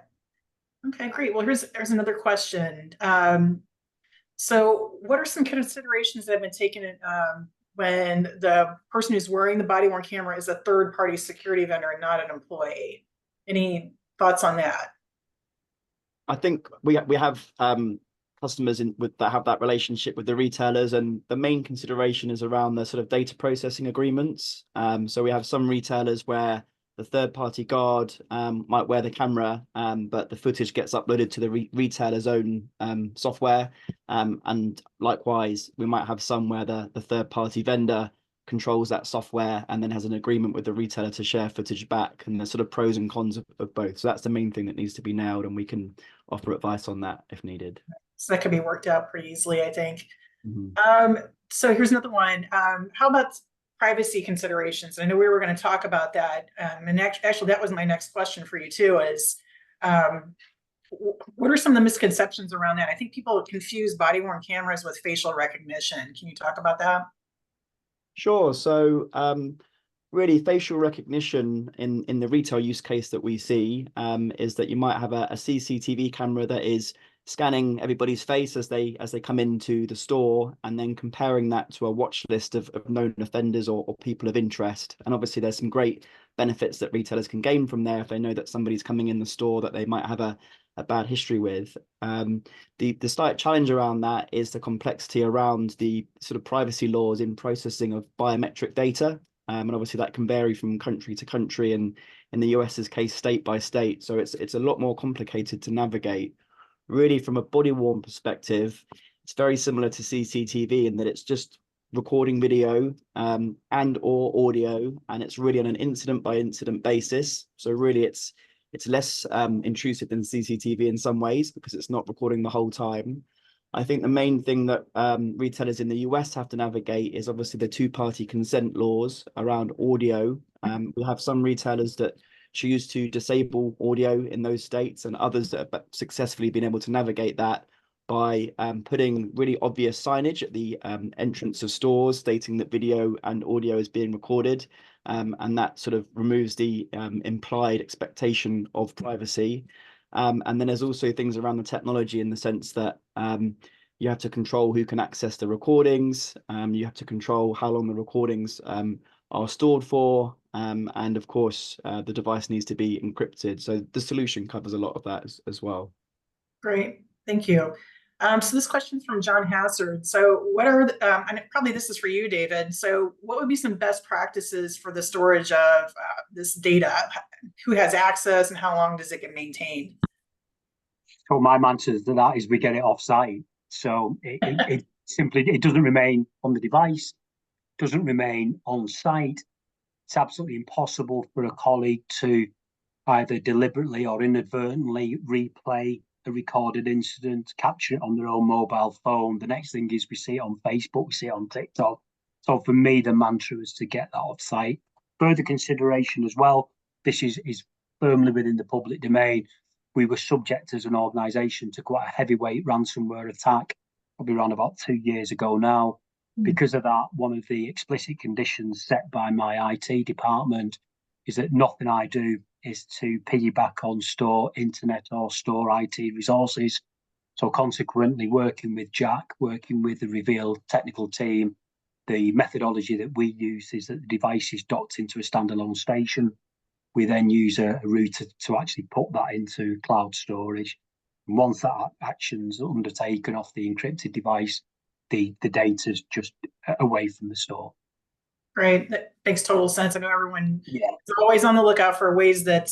Okay, great. Well, there's another question. So what are some considerations that have been taken when the person who's wearing the body-worn camera is a third-party security vendor and not an employee? Any thoughts on that? I think we have customers that have that relationship with the retailers, and the main consideration is around the sort of data processing agreements. So we have some retailers where the third-party guard might wear the camera, but the footage gets uploaded to the retailer's own software. And likewise, we might have some where the third-party vendor controls that software and then has an agreement with the retailer to share footage back, and there's sort of pros and cons of both. So that's the main thing that needs to be nailed, and we can offer advice on that if needed. So that could be worked out pretty easily, I think. Mm-hmm. So here's another one. How about privacy considerations? I know we were going to talk about that. And actually, that was my next question for you too, is what are some of the misconceptions around that? I think people confuse body-worn cameras with facial recognition. Can you talk about that? Sure. So really, facial recognition in the retail use case that we see is that you might have a CCTV camera that is scanning everybody's face as they come into the store, and then comparing that to a watch list of known offenders or people of interest. And obviously there's some great benefits that retailers can gain from there if they know that somebody's coming in the store that they might have a bad history with. The slight challenge around that is the complexity around the sort of privacy laws in processing of biometric data. And obviously that can vary from country to country, and in the US's case, state by state. So it's a lot more complicated to navigate. Really, from a body-worn perspective, it's very similar to CCTV in that it's just recording video and or audio, and it's really on an incident by incident basis. So really it's less intrusive than CCTV in some ways because it's not recording the whole time. I think the main thing that retailers in the US have to navigate is obviously the two-party consent laws around audio. We have some retailers that choose to disable audio in those states, and others that have successfully been able to navigate that by putting really obvious signage at the entrance of stores stating that video and audio is being recorded. And that sort of removes the implied expectation of privacy. And then there's also things around the technology in the sense that you have to control who can access the recordings. You have to control how long the recordings are stored for. And of course, the device needs to be encrypted. So the solution covers a lot of that as well. Great, thank you. So this question's from John Hassard. So what are, and probably this is for you, David. So what would be some best practices for the storage of this data? Who has access and how long does it get maintained? So my answer to that is we get it off-site. So it simply doesn't remain on the device, doesn't remain on site. It's absolutely impossible for a colleague to either deliberately or inadvertently replay a recorded incident, capture it on their own mobile phone. The next thing is we see it on Facebook, we see it on TikTok. So for me, the mantra is to get that off-site. Further consideration as well, this is firmly within the public domain. We were subject as an organisation to quite a heavyweight ransomware attack, probably around about 2 years ago now. Because of that, one of the explicit conditions set by my IT department is that nothing I do is to piggyback on store internet or store IT resources. So consequently, working with Jack, working with the Reveal technical team, the methodology that we use is that the device is docked into a standalone station. We then use a router to actually put that into cloud storage. And once that action's undertaken off the encrypted device, the data's just away from the store. Right, that makes total sense. I know everyone Yeah, is always on the lookout for ways that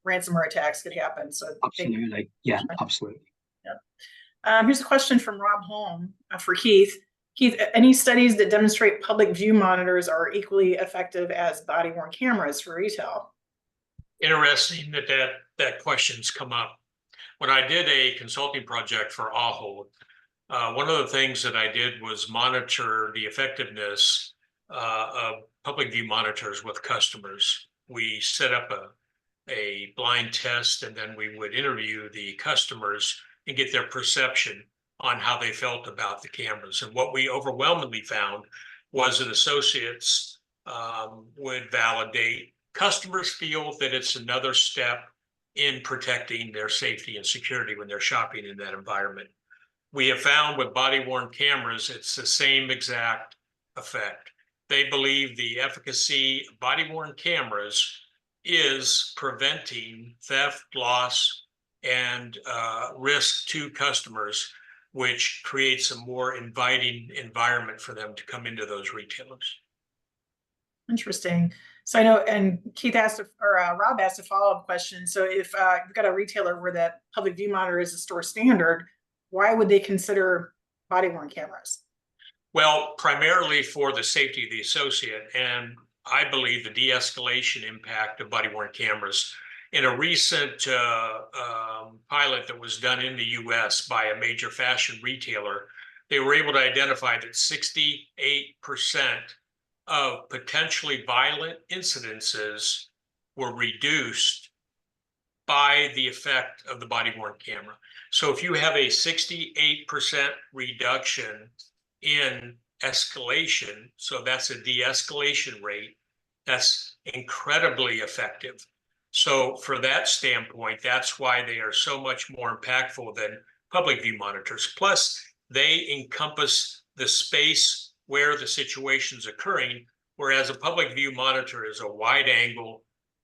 ransomware attacks could happen. So absolutely. Yeah, absolutely. Here's a question from Rob Holm for Keith. Keith, any studies that demonstrate public view monitors are equally effective as body-worn cameras for retail? Interesting that question's come up. When I did a consulting project for Ahold, one of the things that I did was monitor the effectiveness of public view monitors with customers. We set up a blind test, and then we would interview the customers and get their perception on how they felt about the cameras. And what we overwhelmingly found was that associates would validate. Customers feel that it's another step in protecting their safety and security when they're shopping in that environment. We have found with body-worn cameras, it's the same exact effect. They believe the efficacy of body-worn cameras is preventing theft, loss, and risk to customers, which creates a more inviting environment for them to come into those retailers. Interesting. So I know, and Keith asked, or Rob asked a follow-up question. So if you've got a retailer where that public view monitor is a store standard, why would they consider body-worn cameras? Well, primarily for the safety of the associate, and I believe the de-escalation impact of body-worn cameras. In a recent pilot that was done in the US by a major fashion retailer, they were able to identify that 68% of potentially violent incidences were reduced by the effect of the body-worn camera. So if you have a 68% reduction in escalation, so that's a de-escalation rate, that's incredibly effective. So for that standpoint, that's why they are so much more impactful than public view monitors. Plus, they encompass the space where the situation's occurring, whereas a public view monitor is a wide angle,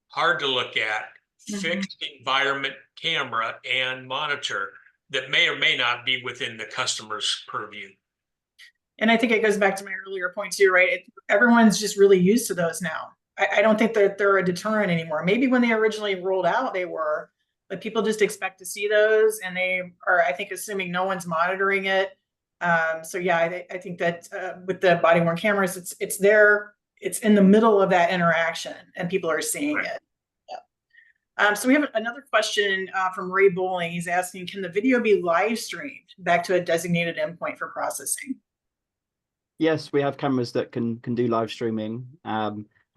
hard to look at, fixed environment camera and monitor that may or may not be within the customer's purview. And I think it goes back to my earlier point too, right? Everyone's just really used to those now. I don't think that they're a deterrent anymore. Maybe when they originally rolled out, they were, but people just expect to see those, and they are, I think, assuming no one's monitoring it. So yeah, I think that with the body-worn cameras, it's there, it's in the middle of that interaction, and people are seeing it. Yeah. So we have another question from Ray Bowling. He's asking, can the video be live streamed back to a designated endpoint for processing? Yes, we have cameras that can do live streaming,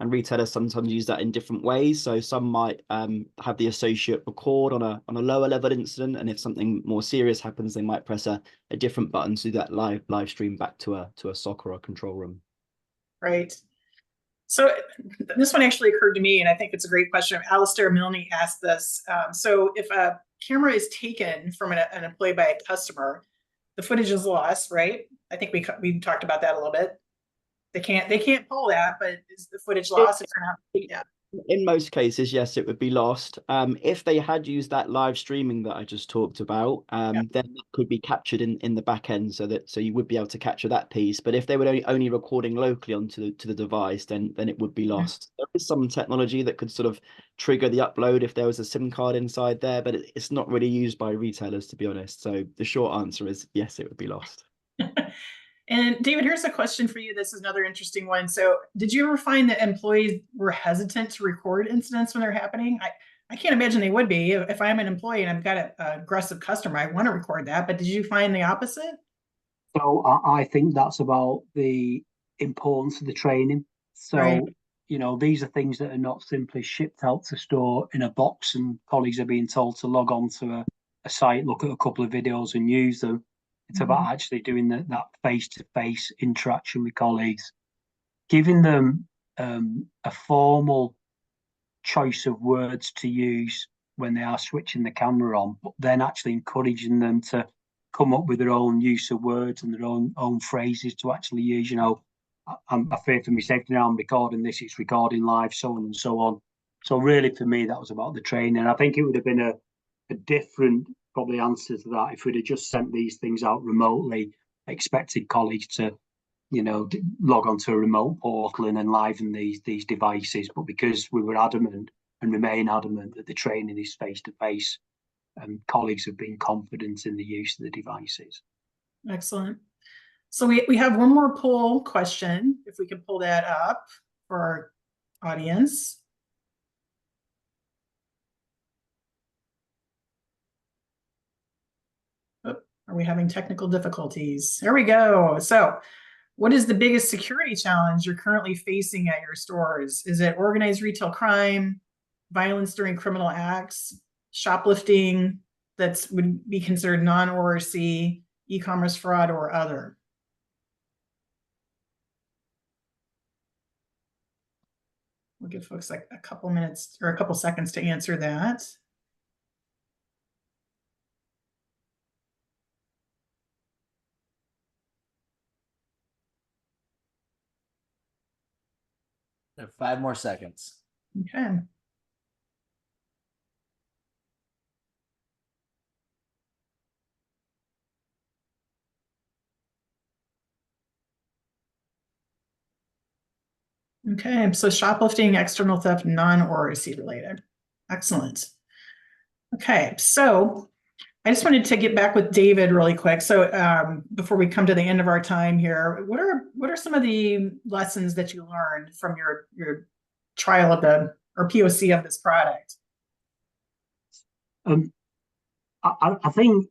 and retailers sometimes use that in different ways. So some might have the associate record on a lower level incident, and if something more serious happens, they might press a different button to do that live stream back to a SOC or a control room. Right. So this one actually occurred to me, and I think it's a great question. Alistair Milne asked this. So if a camera is taken from an employee by a customer, the footage is lost, right? I think we talked about that a little bit. They can't pull that, but is the footage lost? Yeah. In most cases, yes, it would be lost. If they had used that live streaming that I just talked about, then it could be captured in the back end, so you would be able to capture that piece. But if they were only recording locally onto the device, then it would be lost. There is some technology that could sort of trigger the upload if there was a SIM card inside there, but it's not really used by retailers, to be honest. So the short answer is yes, it would be lost. And David, here's a question for you. This is another interesting one. So did you ever find that employees were hesitant to record incidents when they're happening? I can't imagine they would be. If I'm an employee and I've got an aggressive customer, I want to record that. But did you find the opposite? So I think that's about the importance of the training. So, right. You know, these are things that are not simply shipped out to store in a box and colleagues are being told to log on to a site, look at a couple of videos and use them. It's about actually doing that face-to-face interaction with colleagues, giving them a formal choice of words to use when they are switching the camera on, but then actually encouraging them to come up with their own use of words and their own phrases to actually use. You know, I fear for my safety now, I'm recording this, it's recording live, so on and so on. So really, for me, that was about the training. I think it would have been a different probably answer to that. If we'd have just sent these things out remotely, expected colleagues to, log onto a remote portal and enliven these devices. But because we were adamant and remain adamant that the training is face to face, colleagues have been confident in the use of the devices. Excellent. So we have one more poll question, if we can pull that up for our audience. Oh, are we having technical difficulties? There we go. So what is the biggest security challenge you're currently facing at your stores? Is it organized retail crime, violence during criminal acts, shoplifting that would be considered non-ORC, e-commerce fraud, or other? We'll give folks like a couple minutes or a couple seconds to answer that. There are 5 more seconds. Okay. Okay, so shoplifting, external theft, non-ORC related. Excellent. Okay, so I just wanted to get back with David really quick. So before we come to the end of our time here, what are some of the lessons that you learned from your trial of or POC of this product? I think,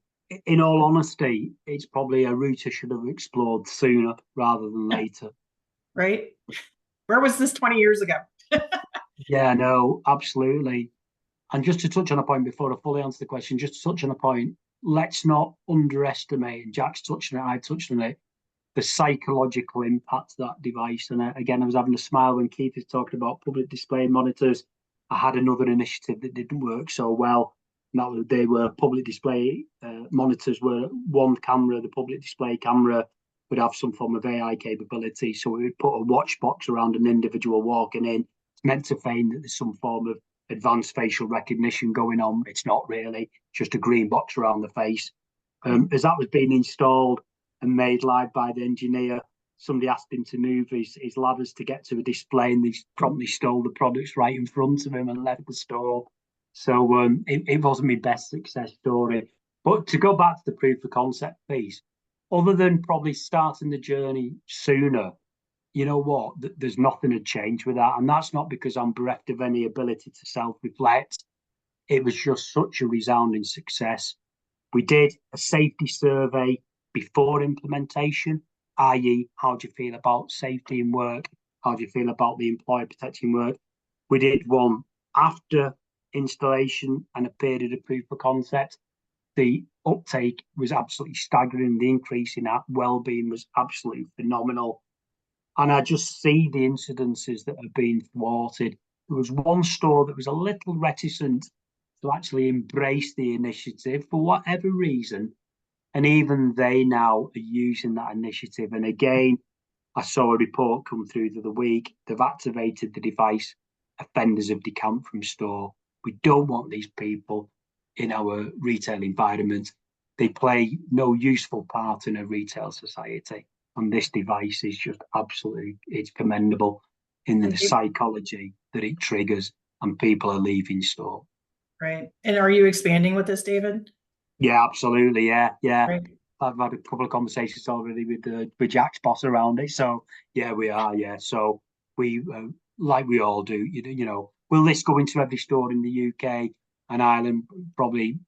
in all honesty, it's probably a route I should have explored sooner rather than later. Right? Where was this 20 years ago? Yeah, no, absolutely. And just to touch on a point before I fully answer the question, just to touch on a point, let's not underestimate, and Jack's touched on it, I touched on it, the psychological impact of that device. And again, I was having a smile when Keith was talking about public display monitors. I had another initiative that didn't work so well. Now they were public display monitors were one camera, the public display camera would have some form of AI capability. So we would put a watch box around an individual walking in. It's meant to feign that there's some form of advanced facial recognition going on. It's not really, just a green box around the face. As that was being installed and made live by the engineer, somebody asked him to move his ladders to get to a display, and they promptly stole the products right in front of him and left the store. So it wasn't my best success story. But to go back to the proof of concept piece, other than probably starting the journey sooner, you know what, there's nothing to change with that. And that's not because I'm bereft of any ability to self-reflect. It was just such a resounding success. We did a safety survey before implementation, i.e., how do you feel about safety in work? How do you feel about the employer protecting work? We did one after installation and a period of proof of concept. The uptake was absolutely staggering. The increase in well-being was absolutely phenomenal. And I just see the incidences that have been thwarted. There was one store that was a little reticent to actually embrace the initiative for whatever reason. And even they now are using that initiative. And again, I saw a report come through the other week. They've activated the device. Offenders have decamped from store. We don't want these people in our retail environment. They play no useful part in a retail society. And this device is just absolutely, it's commendable in the psychology that it triggers, and people are leaving store. Right. And are you expanding with this, David? Yeah, absolutely. Yeah. Right. I've had a couple of conversations already with Jack's boss around it. So yeah, we are. Yeah. So we, like we all do, will this go into every store in the UK and Ireland? Probably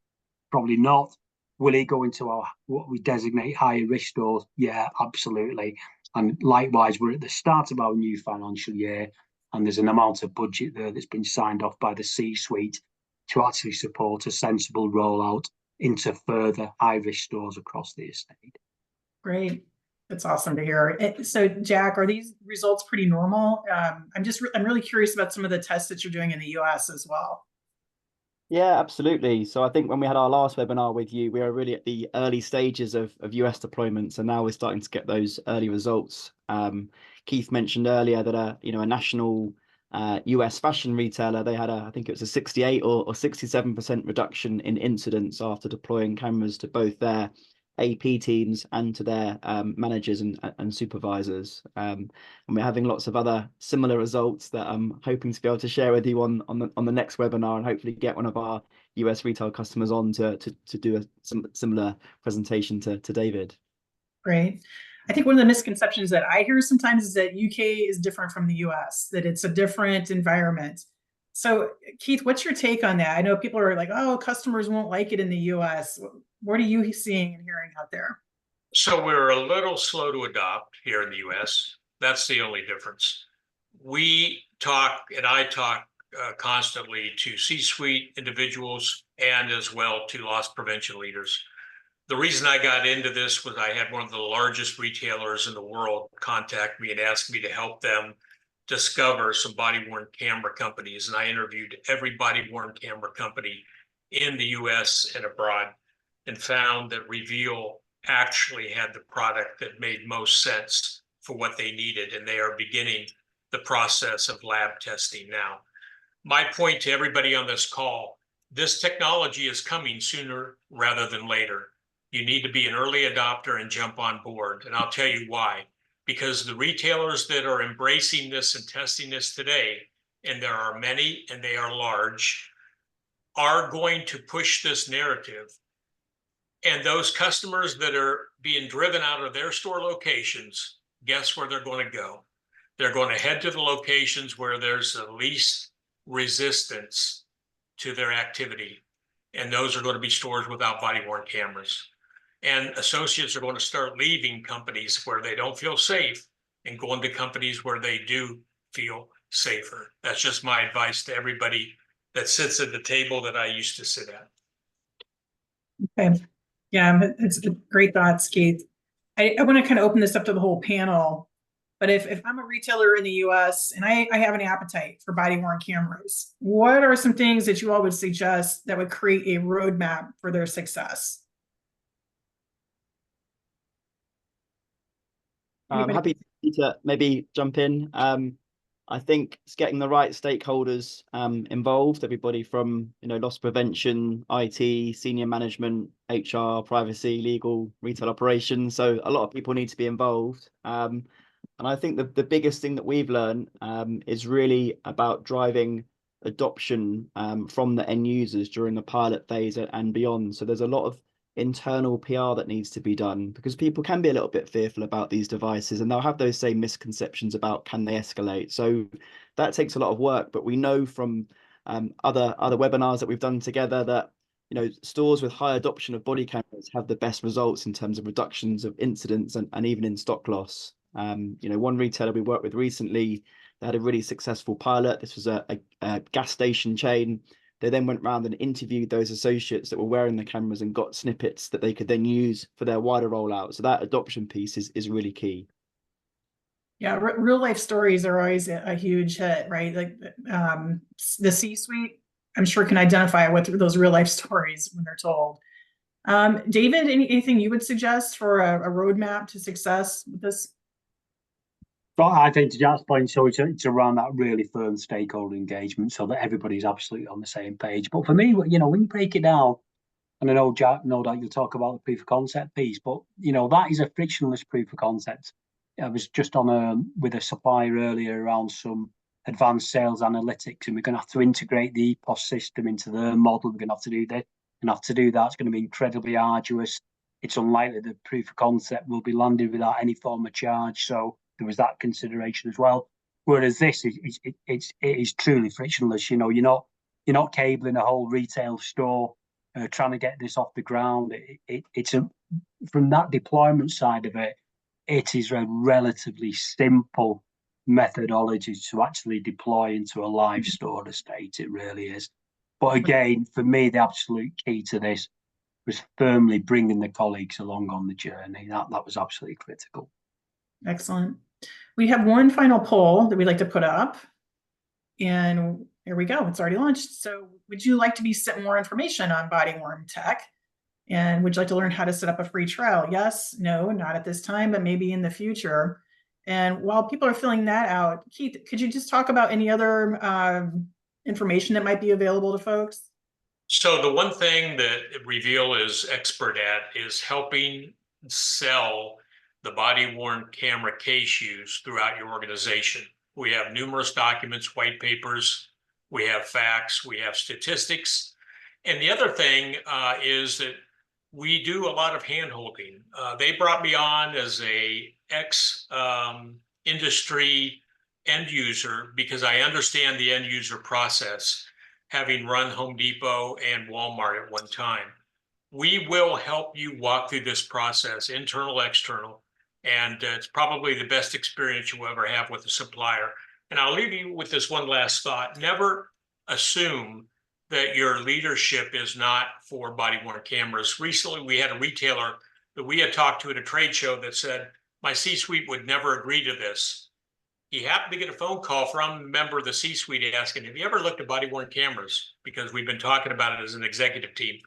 not. Will it go into our what we designate higher risk stores? Yeah, absolutely. And likewise, we're at the start of our new financial year, and there's an amount of budget there that's been signed off by the C-suite to actually support a sensible rollout into further high risk stores across the estate. Great. That's awesome to hear. So, Jack, are these results pretty normal? I'm really curious about some of the tests that you're doing in the US as well. Yeah, absolutely. So I think when we had our last webinar with you, we were really at the early stages of US deployments, and now we're starting to get those early results. Keith mentioned earlier that a national US fashion retailer. They had I think it was a 68 or 67% reduction in incidents after deploying cameras to both their AP teams and to their managers and supervisors. And we're having lots of other similar results that I'm hoping to be able to share with you on the next webinar, and hopefully get one of our US retail customers on to do a similar presentation to David. Great. I think one of the misconceptions that I hear sometimes is that UK is different from the US, that it's a different environment. So Keith, what's your take on that? I know people are like, oh, customers won't like it in the US. What are you seeing and hearing out there? So we're a little slow to adopt here in the US. That's the only difference. I talk constantly to C-suite individuals and as well to loss prevention leaders. The reason I got into this was I had one of the largest retailers in the world contact me and ask me to help them discover some body-worn camera companies. And I interviewed every body-worn camera company in the US and abroad and found that Reveal actually had the product that made most sense for what they needed. And they are beginning the process of lab testing now. My point to everybody on this call, this technology is coming sooner rather than later. You need to be an early adopter and jump on board. And I'll tell you why. Because the retailers that are embracing this and testing this today, and there are many and they are large, are going to push this narrative. And those customers that are being driven out of their store locations, guess where they're going to go? They're going to head to the locations where there's the least resistance to their activity. And those are going to be stores without body-worn cameras. And associates are going to start leaving companies where they don't feel safe and going to companies where they do feel safer. That's just my advice to everybody that sits at the table that I used to sit at. Okay. Yeah, it's great thoughts, Keith. I want to kind of open this up to the whole panel. But if I'm a retailer in the US and I have an appetite for body-worn cameras, what are some things that you all would suggest that would create a roadmap for their success? I'm happy to maybe jump in. I think it's getting the right stakeholders involved, everybody from loss prevention, IT, senior management, HR, privacy, legal, retail operations. So a lot of people need to be involved. And I think the biggest thing that we've learned is really about driving adoption from the end users during the pilot phase and beyond. So there's a lot of internal PR that needs to be done, because people can be a little bit fearful about these devices and they'll have those same misconceptions about can they escalate. So that takes a lot of work, but we know from other webinars that we've done together that stores with high adoption of body cameras have the best results in terms of reductions of incidents and even in stock loss. One retailer we worked with recently, they had a really successful pilot. This was a gas station chain. They then went around and interviewed those associates that were wearing the cameras and got snippets that they could then use for their wider rollout. So that adoption piece is really key. Yeah, real life stories are always a huge hit, right? Like the C-suite, I'm sure, can identify with those real life stories when they're told. David, anything you would suggest for a roadmap to success with this? But I think to Jack's point, so it's around that really firm stakeholder engagement so that everybody's absolutely on the same page. But for me, when you break it down, and I know Jack, no doubt you'll talk about the proof of concept piece, but that is a frictionless proof of concept. I was just on with a supplier earlier around some advanced sales analytics, and we're going to have to integrate the EPOS system into their model. We're going to have to do this and have to do that. It's going to be incredibly arduous. It's unlikely the proof of concept will be landed without any form of charge. So there was that consideration as well. Whereas this it is truly frictionless. You're not cabling a whole retail store trying to get this off the ground. It's from that deployment side of it, it is a relatively simple methodology to actually deploy into a live store estate. It really is. But again, for me, the absolute key to this was firmly bringing the colleagues along on the journey. That was absolutely critical. Excellent. We have one final poll that we'd like to put up. And here we go. It's already launched. So would you like to be sent more information on body-worn tech? And would you like to learn how to set up a free trial? Yes, no, not at this time, but maybe in the future. And while people are filling that out, Keith, could you just talk about any other information that might be available to folks? So the one thing that Reveal is expert at is helping sell the body-worn camera case use throughout your organization. We have numerous documents, white papers, we have facts, we have statistics. And the other thing is that we do a lot of hand-holding. They brought me on as a industry end user because I understand the end user process, having run Home Depot and Walmart at one time. We will help you walk through this process, internal, external, and it's probably the best experience you'll ever have with a supplier. And I'll leave you with this one last thought. Never assume that your leadership is not for body-worn cameras. Recently, we had a retailer that we had talked to at a trade show that said, my C-suite would never agree to this. He happened to get a phone call from a member of the C-suite asking, have you ever looked at body-worn cameras? Because we've been talking about it as an executive team.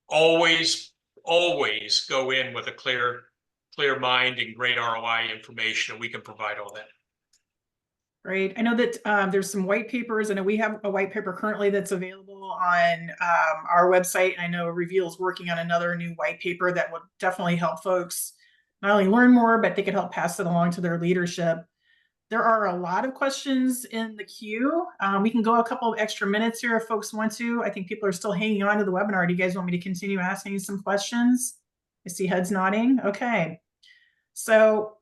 Always go in with a clear mind and great ROI information, and we can provide all that. Great. I know that there's some white papers. I know we have a white paper currently that's available on our website. I know Reveal is working on another new white paper that would definitely help folks not only learn more, but they could help pass it along to their leadership. There are a lot of questions in the queue. We can go a couple of extra minutes here if folks want to. I think people are still hanging on to the webinar. Do you guys want me to continue asking some questions? I see heads nodding. Okay. So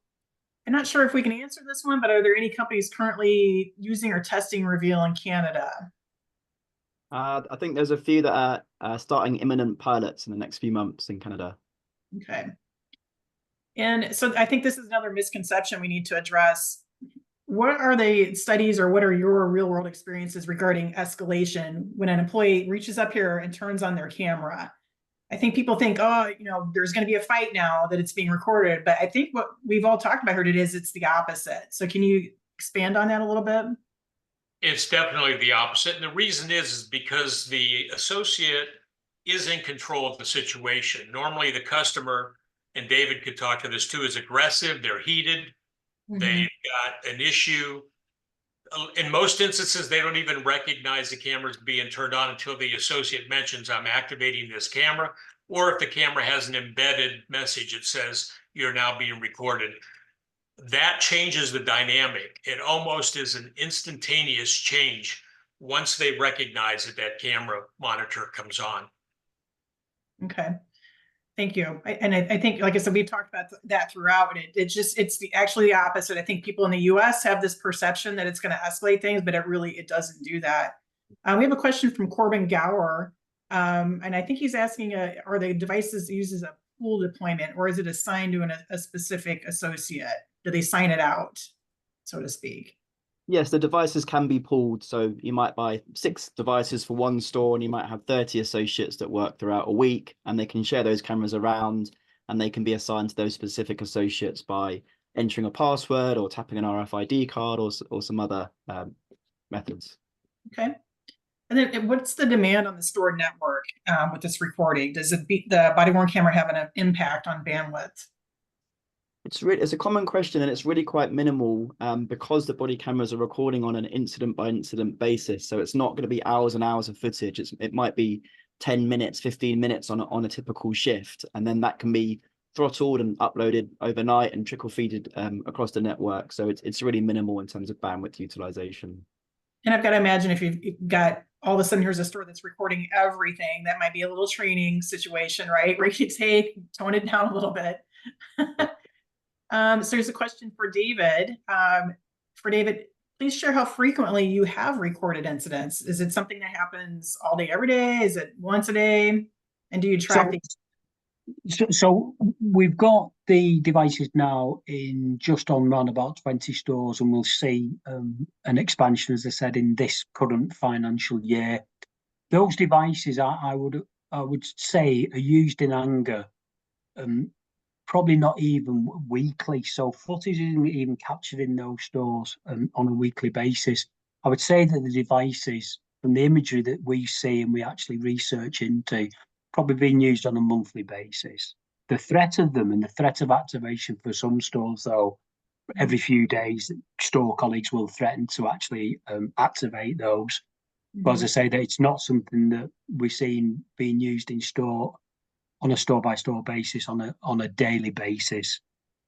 I'm not sure if we can answer this one, but are there any companies currently using or testing Reveal in Canada? I think there's a few that are starting imminent pilots in the next few months in Canada. Okay. And so I think this is another misconception we need to address. What are the studies or what are your real world experiences regarding escalation when an employee reaches up here and turns on their camera? I think people think, oh, there's going to be a fight now that it's being recorded. But I think what we've all talked about here today is it's the opposite. So can you expand on that a little bit? It's definitely the opposite. And the reason is because the associate is in control of the situation. Normally the customer, and David could talk to this too, is aggressive, they're heated, they've got an issue. In most instances, they don't even recognize the camera's being turned on until the associate mentions, I'm activating this camera, or if the camera has an embedded message that says you're now being recorded. That changes the dynamic. It almost is an instantaneous change once they recognize that that camera monitor comes on. Okay. Thank you. I think, like I said, we've talked about that throughout. It's actually the opposite. I think people in the US have this perception that it's going to escalate things, but it doesn't do that. We have a question from Corbin Gower. And I think he's asking, are the devices used as a pool deployment or is it assigned to a specific associate? Do they sign it out, so to speak? Yes, the devices can be pooled. So you might buy 6 devices for one store and you might have 30 associates that work throughout a week, and they can share those cameras around and they can be assigned to those specific associates by entering a password or tapping an RFID card or some other methods. Okay. And then what's the demand on the store network with this recording? Does the body-worn camera have an impact on bandwidth? It's a common question, and it's really quite minimal because the body cameras are recording on an incident by incident basis. So it's not going to be hours and hours of footage. It might be 10 minutes, 15 minutes on a typical shift, and then that can be throttled and uploaded overnight and trickle feeded across the network. So it's really minimal in terms of bandwidth utilization. And I've got to imagine if you've got all of a sudden here's a store that's recording everything, that might be a little training situation, right? Where you tone it down a little bit. So here's a question for David. Please share how frequently you have recorded incidents. Is it something that happens all day, every day? Is it once a day? And do you track these? So we've got the devices now in just on around about 20 stores, and we'll see an expansion, as I said, in this current financial year. Those devices, I would say, are used in anger. Probably not even weekly, so footage isn't even captured in those stores on a weekly basis. I would say that the devices, from the imagery that we see and we actually research into, probably being used on a monthly basis. The threat of them and the threat of activation for some stores, though, every few days, store colleagues will threaten to actually activate those. But as I say, that it's not something that we've seen being used in store on a store-by-store basis on a daily basis,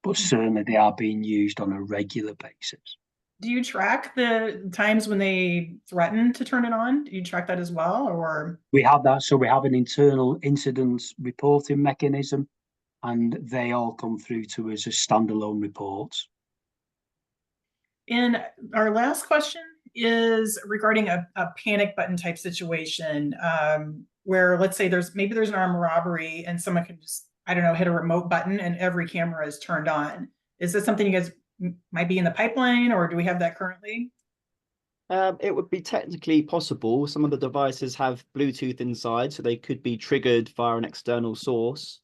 but certainly they are being used on a regular basis. Do you track the times when they threaten to turn it on? Do you track that as well, or? We have that, so we have an internal incidents reporting mechanism, and they all come through to us as standalone reports. And our last question is regarding a panic button type situation, where let's say there's an armed robbery and someone can just, I don't know, hit a remote button and every camera is turned on. Is this something you guys might be in the pipeline, or do we have that currently? It would be technically possible. Some of the devices have Bluetooth inside, so they could be triggered via an external source.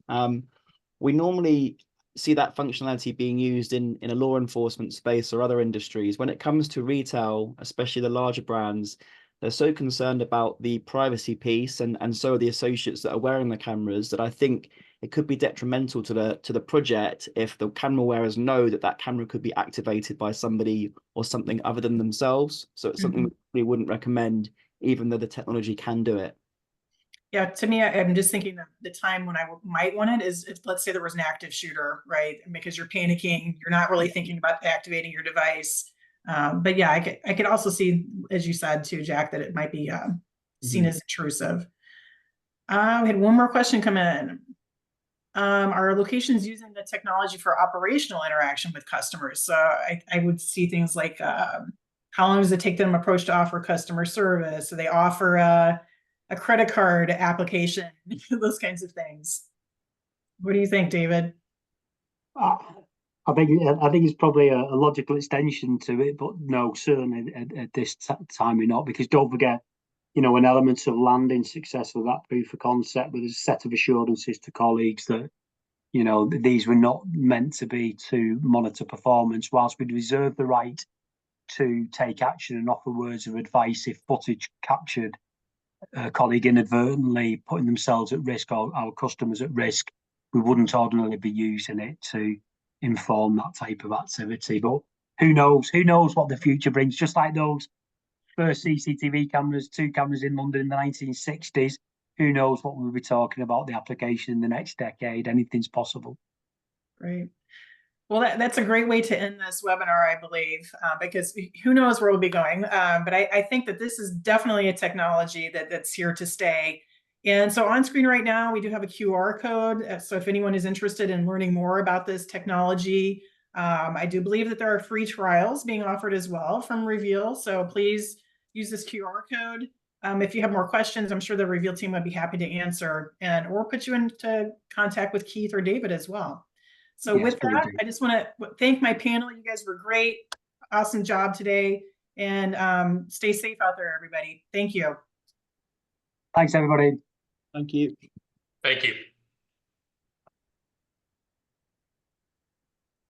We normally see that functionality being used in a law enforcement space or other industries. When it comes to retail, especially the larger brands, they're so concerned about the privacy piece, and so are the associates that are wearing the cameras, that I think it could be detrimental to the project if the camera wearers know that that camera could be activated by somebody or something other than themselves. So it's something we wouldn't recommend, even though the technology can do it. Yeah, to me, I'm just thinking that the time when I might want it is if, let's say, there was an active shooter, right? Because you're panicking, you're not really thinking about activating your device. But yeah, I could also see, as you said too, Jack, that it might be seen as intrusive. We had one more question come in. Are locations using the technology for operational interaction with customers? So I would see things like how long does it take them approach to offer customer service? So they offer a credit card application, those kinds of things. What do you think, David? I think it's probably a logical extension to it, but no, certainly at this time we're not, because don't forget, you know, an element of landing success of that proof of concept with a set of assurances to colleagues that, you know, these were not meant to be to monitor performance, whilst we'd reserve the right to take action and offer words of advice if footage captured a colleague inadvertently putting themselves at risk or our customers at risk. We wouldn't ordinarily be using it to inform that type of activity. But who knows? Who knows what the future brings? Just like those first CCTV cameras, 2 cameras in London in the 1960s. Who knows what we'll be talking about the application in the next decade? Anything's possible. Great. Well, that's a great way to end this webinar, I believe, because who knows where we'll be going. But I think that this is definitely a technology that's here to stay. And so on screen right now, we do have a QR code. So if anyone is interested in learning more about this technology, I do believe that there are free trials being offered as well from Reveal. So please use this QR code. If you have more questions, I'm sure the Reveal team would be happy to answer or put you into contact with Keith or David as well. So yes, with that, I just want to thank my panel. You guys were great. Awesome job today. And stay safe out there, everybody. Thank you. Thanks, everybody. Thank you. Thank you.